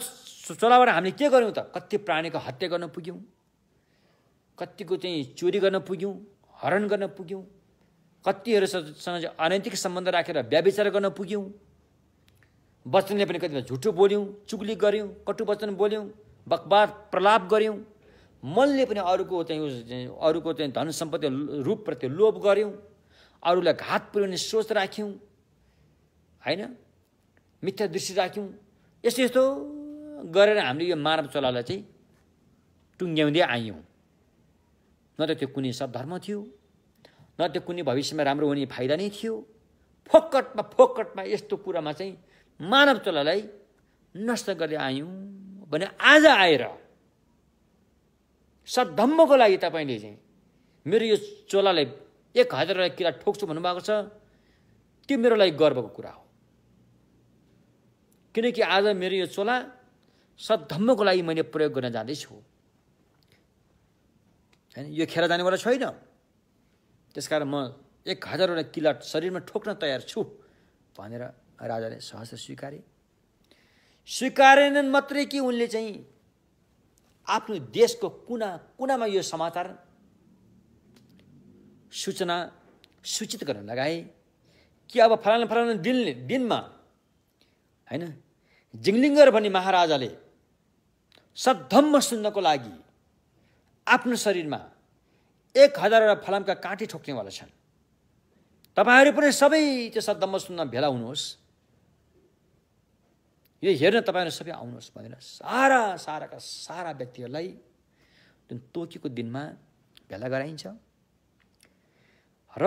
चोलाबाट हामीले के गर्यौँ त? कति प्राणीको हत्या गर्न पुग्यौँ, कतिको चाहिँ चोरी गर्न पुग्यौँ, हरण गर्न पुग्यौँ, कतिहरूसँग अनैतिक सम्बन्ध राखेर व्यभिचार गर्न पुग्यौँ, वचनले पनि कतिपय झुटो बोल्यौँ, चुगली गऱ्यौँ, कटु वचन बोल्यौँ, बकवाद प्रलाप गऱ्यौँ, मनले पनि अरूको चाहिँ धन सम्पत्ति रूपप्रति लोभ गऱ्यौँ, अरूलाई घात पुर्याउने सोच राख्यौँ, होइन, मिथ्या दृष्टि राख्यौँ। यस्तो गरेर हामीले यो मानव चोलालाई चाहिँ टुङ्ग्याउँदै आयौँ। न त त्यो कुनै सद्धर्म थियो, न त्यो कुनै भविष्यमा राम्रो हुने फाइदा नै थियो। फोकटमा यस्तो कुरामा चाहिँ मानव चोलालाई नष्ट गर्दै आयौँ भने आज आएर सद्धम्मको लागि तपाईँले चाहिँ मेरो यो चोलालाई 1000 किरा ठोक्छु भन्नुभएको छ, त्यो मेरो लागि गर्वको कुरा हो। किनकि आज मेरो यो चोला सद्धम्मको लागि मैले प्रयोग गर्न जाँदैछु हैन, यो खेर जानेवाला छैन। त्यसकारण म 1000 किला शरीरमा ठोक्न तयार छु भनेर राजाले सहज स्वीकारेनन्। मात्रै कि उनले चाहिँ आफ्नो देशको कुना कुनामा यो समाचार सूचना सूचित गर्न लगाए कि अब फलाना दिनमा हैन जिङलिङ्गर भन्ने महाराजाले सद्धम्म सुन्नको लागि आफ्नो शरीरमा 1000 फलामका काँटी ठोक्नेवाला छन्। तपाईहरु पनि सबै त्यो सद्धम्म सुन्न भेला हुनुहोस्, यो हेर्न तपाईहरु सबै आउनुहोस् भनेर सारा व्यक्तिहरूलाई जुन तोकेको दिनमा भेला गराइन्छ। र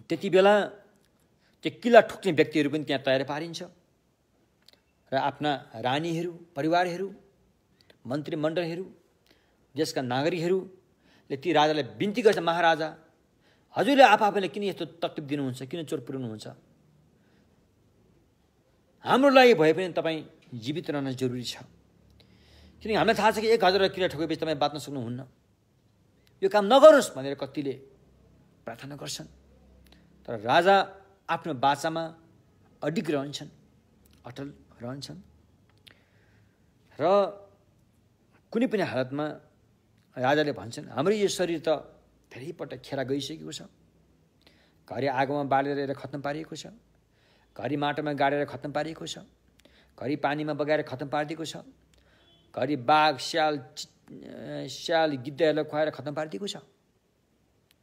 त्यति बेला त्यो किल्ला ठोक्ने व्यक्तिहरू पनि त्यहाँ तयार पारिन्छ र आफ्ना रानीहरू, परिवारहरू, मन्त्रीमण्डलहरू, देशका नागरिकहरूले ती राजालाई बिन्ती गर्छ, महाराजा हजुरले आफूले किन यस्तो तकलिफ दिनुहुन्छ, किन चोट पुर्याउनुहुन्छ? हाम्रो लागि भए पनि तपाईँ जीवित रहन जरुरी छ, किनकि हामीलाई थाहा छ कि 1000 किलो ठोकेपछि तपाईँ बाँच्न सक्नुहुन्न, यो काम नगर्नुहोस् भनेर कतिले प्रार्थना गर्छन्। तर राजा आफ्नो बाचामा अडिग रहन्छन्, अटल रहन्छन् र कुनै पनि हालतमा राजाले भन्छन् हाम्रो यो शरीर त धेरै पटक खेरा गइसकेको छ, घरि आगोमा बालेर खत्तम पारिएको छ, घरि माटोमा गाडेर खत्तम पारिएको छ, घरि पानीमा बगाएर खत्तम पारिदिएको छ, घरि बाघ स्याल गिद्धहरूलाई खुवाएर खत्तम पारिदिएको छ।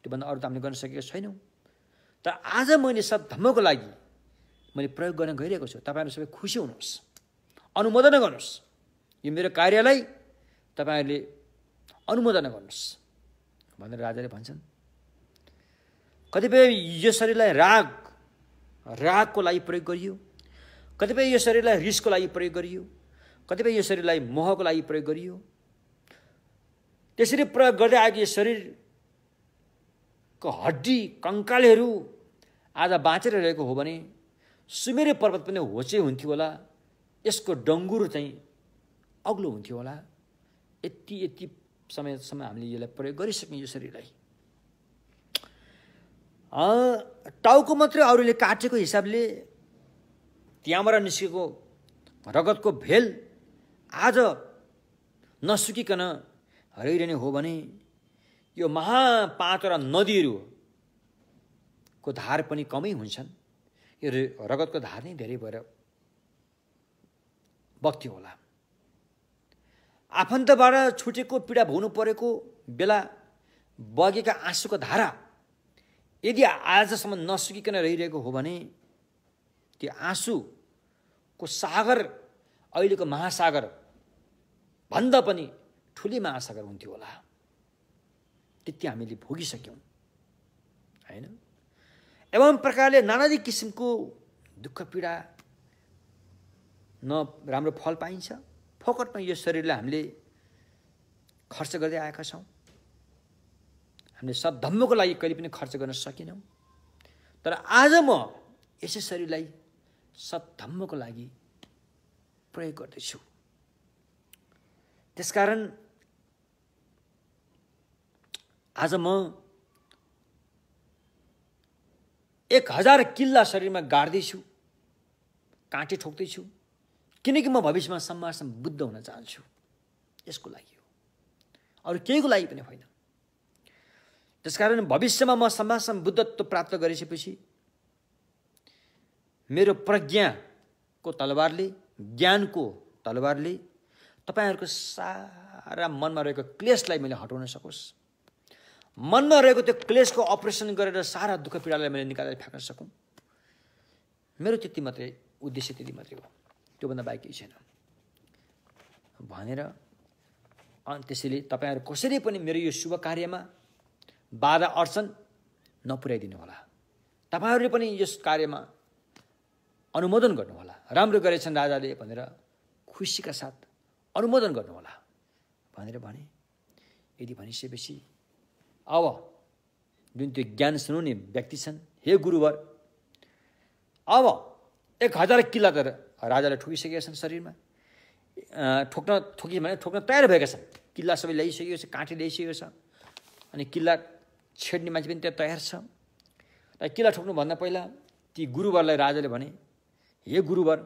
त्योभन्दा अरू त हामीले गर्न सकेको छैनौँ। तर आज मैले सद्धम्मको लागि मैले प्रयोग गर्न गइरहेको छु, तपाईँहरू सबै खुसी हुनुहोस्, अनुमोदन गर्नुहोस्, यो मेरो कार्यलाई तपाईँहरूले अनुमोदन गर्नुहोस् भनेर राजाले भन्छन्। कतिपय यो शरीरलाई रागको लागि प्रयोग गरियो, कतिपय यो शरीरलाई रिसको लागि प्रयोग गरियो, कतिपय यो शरीरलाई मोहको लागि प्रयोग गरियो। त्यसरी प्रयोग गर्दै आएको यो शरीरको हड्डी कङ्कालहरू आज बाँचेर रहेको हो भने सुमेरु पर्वत पनि होचे हुन्थ्यो होला, यसको डङ्गुर चाहिँ अग्लो हुन्थ्यो होला। यति समयसम्म हामीले यसलाई प्रयोग गरिसक्यौँ। यो शरीरलाई टाउको मात्रै अरूले काटेको हिसाबले त्यहाँबाट निस्केको रगतको भेल आज नसुकिकन रहिरहने हो भने यो महापाँचवटा नदीहरूको धार पनि कमै हुन्छन्, यो रगतको धार नै धेरै भएर बग्थ्यो होला। आफन्तबाट छुटेको पीडा भोग्नु परेको बेला बगेका आँसुको धारा यदि आजसम्म नसुकिकन रहिरहेको हो भने त्यो आँसुको सागर अहिलेको महासागर भन्दा पनि ठुली महासागर हुन्थ्यो होला। त्यति हामीले भोगिसक्यौँ हैन। एवं प्रकारले नानादी किसिमको दुःख पीडा न राम्रो फल पाइन्छ। फोकटमा यो शरीरलाई हामीले खर्च गर्दै आएका छौँ। हामीले सद्धम्मको लागि कहिले पनि खर्च गर्न सकेनौँ। तर आज म यसै शरीरलाई सद्धम्मको लागि प्रयोग गर्दैछु। त्यसकारण आज म 1000 किल्ला शरीरमा गाड्दैछु, काँटे ठोक्दैछु, किनकि म भविष्यमा सम्मासम बुद्ध हुन चाहन्छु। यसको लागि हो, अरू केहीको लागि पनि होइन। त्यसकारण भविष्यमा म सम्मासम बुद्धत्व प्राप्त गरिसकेपछि मेरो प्रज्ञाको तलवारले, ज्ञानको तलवारले तपाईहरुको सारा मनमा रहेको क्लेशलाई मैले हटाउन सकोस्, मनमा रहेको त्यो क्लेशको अपरेसन गरेर सारा दुःख पीडालाई मैले निकालेर फ्याँक्न सकौँ। मेरो त्यति मात्रै उद्देश्य, त्यति मात्रै हो, त्योभन्दा बाहेक केही छैन भनेर। अनि त्यसैले तपाईहरु कसैले पनि मेरो यो शुभ कार्यमा बाधा अड्चन नपुर्याइदिनु होला। तपाईहरूले पनि यस कार्यमा अनुमोदन गर्नुहोला। राम्रो गरेछन् राजाले भनेर खुसीका साथ अनुमोदन गर्नुहोला भनेर भने। यदि भनिसकेपछि अब जुन त्यो ज्ञान सुनाउने व्यक्ति छन्, हे गुरुवर, अब 1000 किल्ला त राजाले ठोकिसकेका छन् शरीरमा, ठोक्न तयार भएका छन्। किल्ला सबै ल्याइसकेको छ, काँटी ल्याइसकेको छ, अनि किल्ला छेड्ने मान्छे पनि त्यहाँ तयार छ। र किल्ला ठोक्नुभन्दा पहिला ती गुरुवरलाई राजाले भने, हे गुरुवर,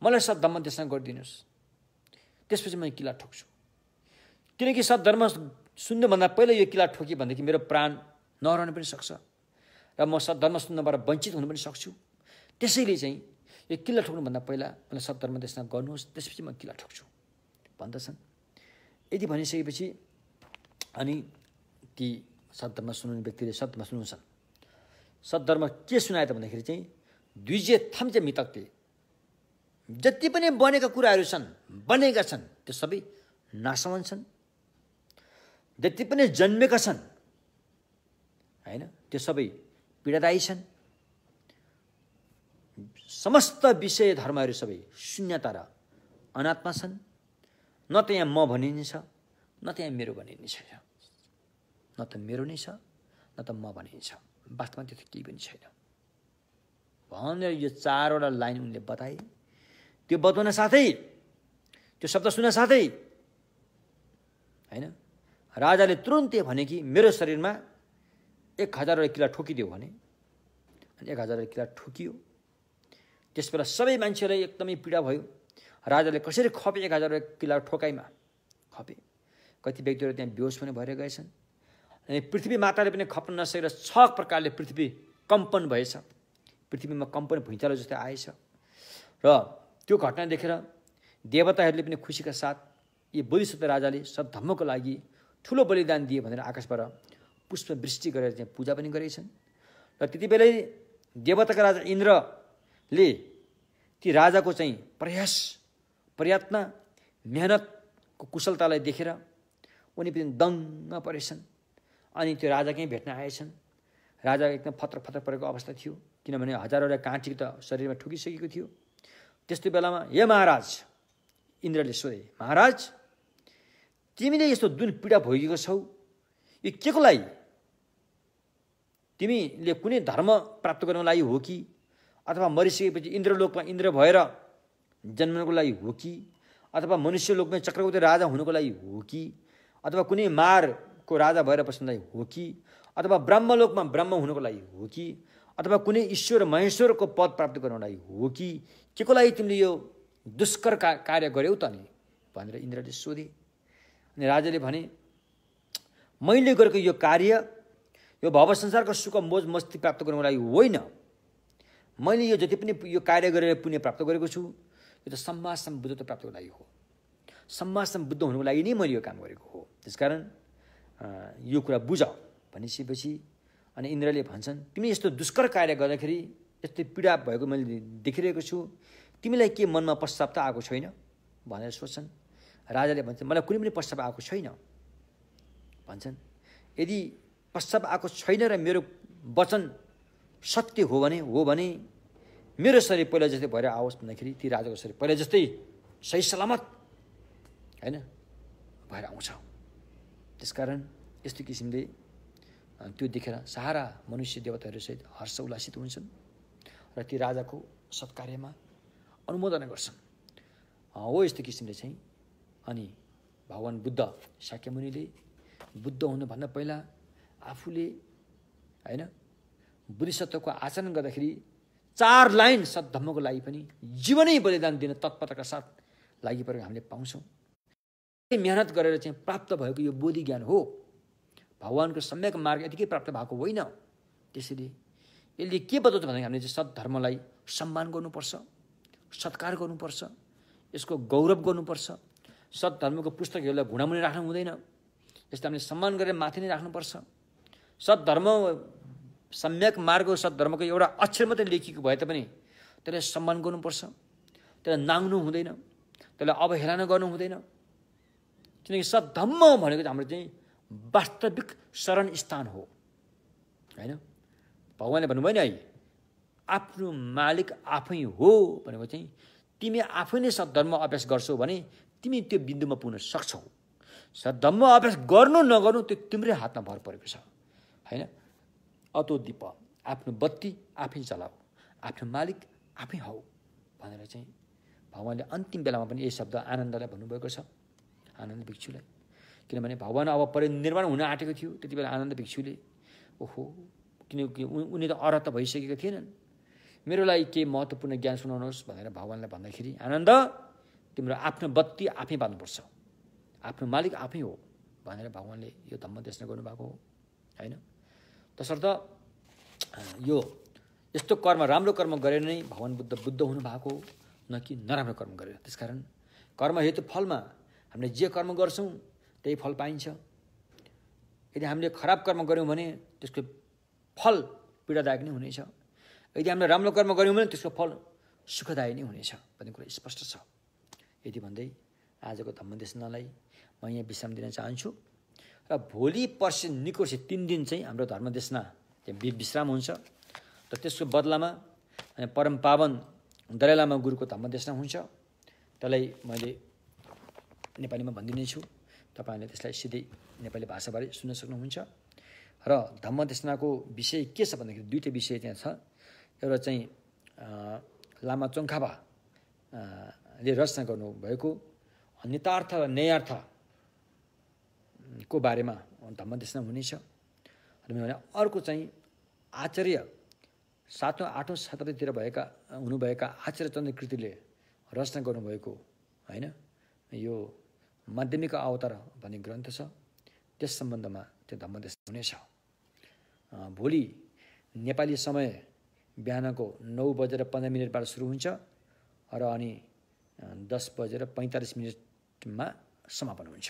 मलाई सद्धर्म देशना गरिदिनुहोस्, त्यसपछि म किल्ला ठोक्छु। किनकि सद्धर्म सुन्नुभन्दा पहिला यो किल्ला ठोकी भनेदेखि मेरो प्राण नहरन पनि सक्छ र म सद्धर्म सुन्नबाट वञ्चित हुन पनि सक्छु। त्यसैले चाहिँ यो किल्ला ठोक्नुभन्दा पहिला मलाई सद्धर्म देशना गर्नुहोस्, त्यसपछि म किल्ला ठोक्छु भन्दछन्। यदि भनिसकेपछि अनि ती सद्धर्म सुनाउने व्यक्तिले सद्धर्म सुनाउँछन्। सद्धर्म के सुनाए त भन्दाखेरि चाहिँ द्विजे थाम्चे मितकते, जति पनि बनेका कुराहरू छन्, बनेका छन्, त्यो सबै नाशवान छन्। जति पनि जन्मेका छन् हैन, त्यो सबै पीडादायी छन्। समस्त विषय धर्महरू सबै शून्यता र अनात्मा छन्। न त यहाँ म भनिन्छ, न त यहाँ मेरो भनिन्छ, न त मेरो नै छ, न त म भनिन्छ। वास्तवमा त्यो केही पनि छैन भनेर यो 4वटा लाइन उनले बताए। त्यो बताउन साथै, त्यो शब्द सुन्न साथै हैन, राजाले तुरुन्तै भने कि मेरो शरीरमा 1000 किल्ला ठोकिदियो भने। अनि 1000 किल्ला ठोकियो। त्यसबेला सबै मान्छेलाई एकदमै पीडा भयो। राजाले कसरी खपे 1000 किल्ला ठोकाइमा खपे। कति व्यक्तिहरू त्यहाँ बेहोस पनि भएर गएछन्। अनि पृथ्वी माताले पनि खप्न नसकेर 6 प्रकारले पृथ्वी कम्पन भएछ। पृथ्वीमा कम्पन भुइँचालो जस्तै आएछ। र त्यो घटना देखेर देवताहरूले पनि खुसीका साथ यी बोधिसत्व राजाले सद्धर्मको लागि ठुलो बलिदान दिए भनेर आकाशबाट पुष्प वृष्टि गरेर त्यहाँ पूजा पनि गरेछन्। र त्यति बेलै देवताका राजा इन्द्रले ती राजाको चाहिँ प्रयत्न मेहनतको कुशलतालाई देखेर उनी पनि दङ्ग परेछन्। अनि त्यो राजाकै भेट्न आएछन्। राजा एकदम फत्रक फत्रक परेको अवस्था थियो, किनभने हजारवटा काँटी त शरीरमा ठुकिसकेको थियो। त्यस्तो बेलामा हे महाराज, इन्द्रले सोधे, महाराज, तिमीले यस्तो जुन पीडा भोगेको छौ, यो के को लागि? तिमीले कुनै धर्म प्राप्त गर्नको लागि हो कि, अथवा मरिसकेपछि इन्द्रलोकमा इन्द्र भएर जन्मनको लागि हो कि, अथवा मनुष्य लोकमा चक्रवर्ती राजा हुनको लागि हो कि, अथवा कुनै मारको राजा भएर बस्नलाई हो कि, अथवा ब्रह्मलोकमा ब्रह्म हुनको लागि हो कि, अथवा कुनै ईश्वर महेश्वरको पद प्राप्त गर्नको लागि हो कि, के को लागि तिमीले यो दुष्कर कार्य गर्यौ त नि भनेर इन्द्रले सोधे। अनि राजाले भने, मैले गरेको यो कार्य यो भव संसारको सुख मोज मस्ती प्राप्त गर्नको लागि होइन। मैले यो जति पनि यो कार्य गरेर पुण्य प्राप्त गरेको छु, यो त सम्मा सम्बुद्धत्व प्राप्तको लागि हो। सम्मा सम्बुद्ध हुनुको लागि नै मैले यो काम गरेको हो। त्यसकारण यो कुरा बुझ भनिसकेपछि अनि इन्द्रले भन्छन्, तिमी यस्तो दुष्कर कार्य गर्दाखेरि यस्तो पीडा भएको मैले देखिरहेको छु, तिमीलाई के मनमा पश्चाताप त आएको छैन भनेर सोच्छन्। राजाले भन्छ, मलाई कुनै पनि पश्चाताप आएको छैन भन्छन्। यदि पश्चाताप आएको छैन र मेरो वचन सत्य हो भने मेरो शरीर पहिला जस्तै भएर आओस् भन्दाखेरि ती राजाको शरीर पहिला जस्तै सही सलामत हैन भएर आउँछ। त्यसकारण यस्तो किसिमले त्यो देखेर सारा मनुष्य देवताहरूसहित हर्ष उल्लासित हुन्छन् र ती राजाको सत्कार्यमा अनुमोदन गर्छन्। हो यस्तो किसिमले चाहिँ अनि भगवान बुद्ध शाक्यमुनिले बुद्ध हुनुभन्दा पहिला आफूले हैन बुद्धिसत्वको आचरण गर्दाखेरि 4 लाइन सद्धर्मको लागि पनि जीवनै बलिदान दिन तत्परताका साथ लागि परेको हामीले पाउँछौँ। मेहनत गरेर चाहिँ प्राप्त भएको यो बोधि ज्ञान हो। भगवानको सम्यक मार्ग यतिकै प्राप्त भएको होइन। त्यसैले यसले के बताउँछ भन्दाखेरि हामीले चाहिँ सद्धर्मलाई सम्मान गर्नुपर्छ, सत्कार गर्नुपर्छ, यसको गौरव गर्नुपर्छ। सद्धर्मको पुस्तकहरूलाई घुँडामुनि राख्नु हुँदैन, यसलाई हामीले सम्मान गरेर माथि नै राख्नुपर्छ। सद्धर्म सम्यक मार्ग सद्धर्मको एउटा अक्षर मात्रै लेखिएको भए तापनि त्यसलाई सम्मान गर्नुपर्छ, त्यसलाई नाङ्नु हुँदैन, त्यसलाई अवहेलना गर्नु हुँदैन। किनकि सद्धर्म भनेको हाम्रो चाहिँ वास्तविक शरण स्थान हो हैन भगवानले भन्नुभयो नि है आफ्नो मालिक आफै हो भनेको चाहिँ तिमी आफै नै सद्धर्म अभ्यास गर्छौ भने तिमी त्यो बिन्दुमा पुग्न सक्छौ सद्धर्म अभ्यास गर्नु नगर्नु त्यो तिम्रै हातमा भर परेको छ हैन अतो दीप आफ्नो बत्ती आफै जलाऊ आफ्नो मालिक आफै हौ भनेर चाहिँ भगवानले अन्तिम बेलामा पनि यही शब्द आनन्दलाई भन्नुभएको छ आनन्द भिक्षुलाई किनभने भगवान अब परिनिर्वाण हुन आँटेको थियो त्यति बेला आनन्द भिक्षुले ओहो किनकि उनी त अरहत भइसकेका थिएनन् मेरो लागि के महत्त्वपूर्ण ज्ञान सुनाउनुहोस् भनेर भगवानलाई भन्दाखेरि आनन्द तिम्रो आफ्नो बत्ती आफै बाल्नुपर्छ आफ्नो मालिक आफै हो भनेर भगवानले यो धम्म देशना गर्नुभएको हो हैन तसर्थ यो यस्तो कर्म राम्रो कर्म गरेर नै भगवान बुद्ध हुनु भएको न कि नराम्रो कर्म गरेर त्यसकारण कर्म हेतु फलमा हामीले जे कर्म गर्छौं त्यही फल पाइन्छ यदि हामीले खराब कर्म गर्यौं भने त्यसको फल पीडादायक नै हुनेछ यदि हामीले राम्रो कर्म गर्यौं भने त्यसको फल सुखदायी नै हुनेछ भन्ने कुरा स्पष्ट छ यदि भन्दै आजको धम्मदेशनालाई म यहाँ विश्राम दिन चाहन्छु र भोलि पर्सि निकोर्सि 3 दिन चाहिँ हाम्रो धर्मदेशना त्यहाँ विश्राम हुन्छ र त्यसको बदलामा परम पावन दलाई लामा गुरुको धम्मदेशना हुन्छ त्यसलाई मैले नेपालीमा भन्दिने छु तपाईहरुले त्यसलाई सिधै नेपाली भाषाबारे सुन्न सक्नुहुन्छ र धम्मदेशनाको विषय के छ भन्दाखेरि दुईटै विषय त्यहाँ छ एउटा चाहिँ लामा चोङखाबा ले रचना गर्नु भएको नितार्थ र न्यायार्थ को बारेमा धम्मदेशना हुनेछ भने अर्को चाहिँ आचार्य 7औं 8औं शताब्दीतिर हुनुभएका आचार्य चन्द्र कृतिले रचना गर्नुभएको हैन यो माध्यमिक अवतार भन्ने ग्रन्थ छ त्यस सम्बन्धमा त्यो धम्मदेशना हुनेछ भोलि नेपाली समय बिहानको 9:15 बाट सुरु हुन्छ र अनि 10:45 मा समापन हुन्छ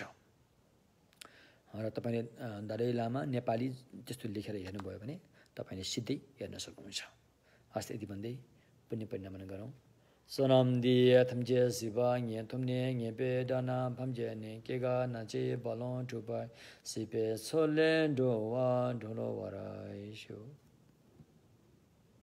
र तपाईले दलाई लामा नेपाली त्यस्तो लेखेर हेर्नुभयो भने तपाईले सिधै हेर्न सक्नुहुन्छ हस् यति भन्दै पुण्य परिणामन गरौँ सोनम दिए थम्जे शिवा न्ये थुम्ने न्ये पे दाना भम्जे ने केगा नाचे बलों टुबाई सिपे सोले डोवा ढोलो वराइशो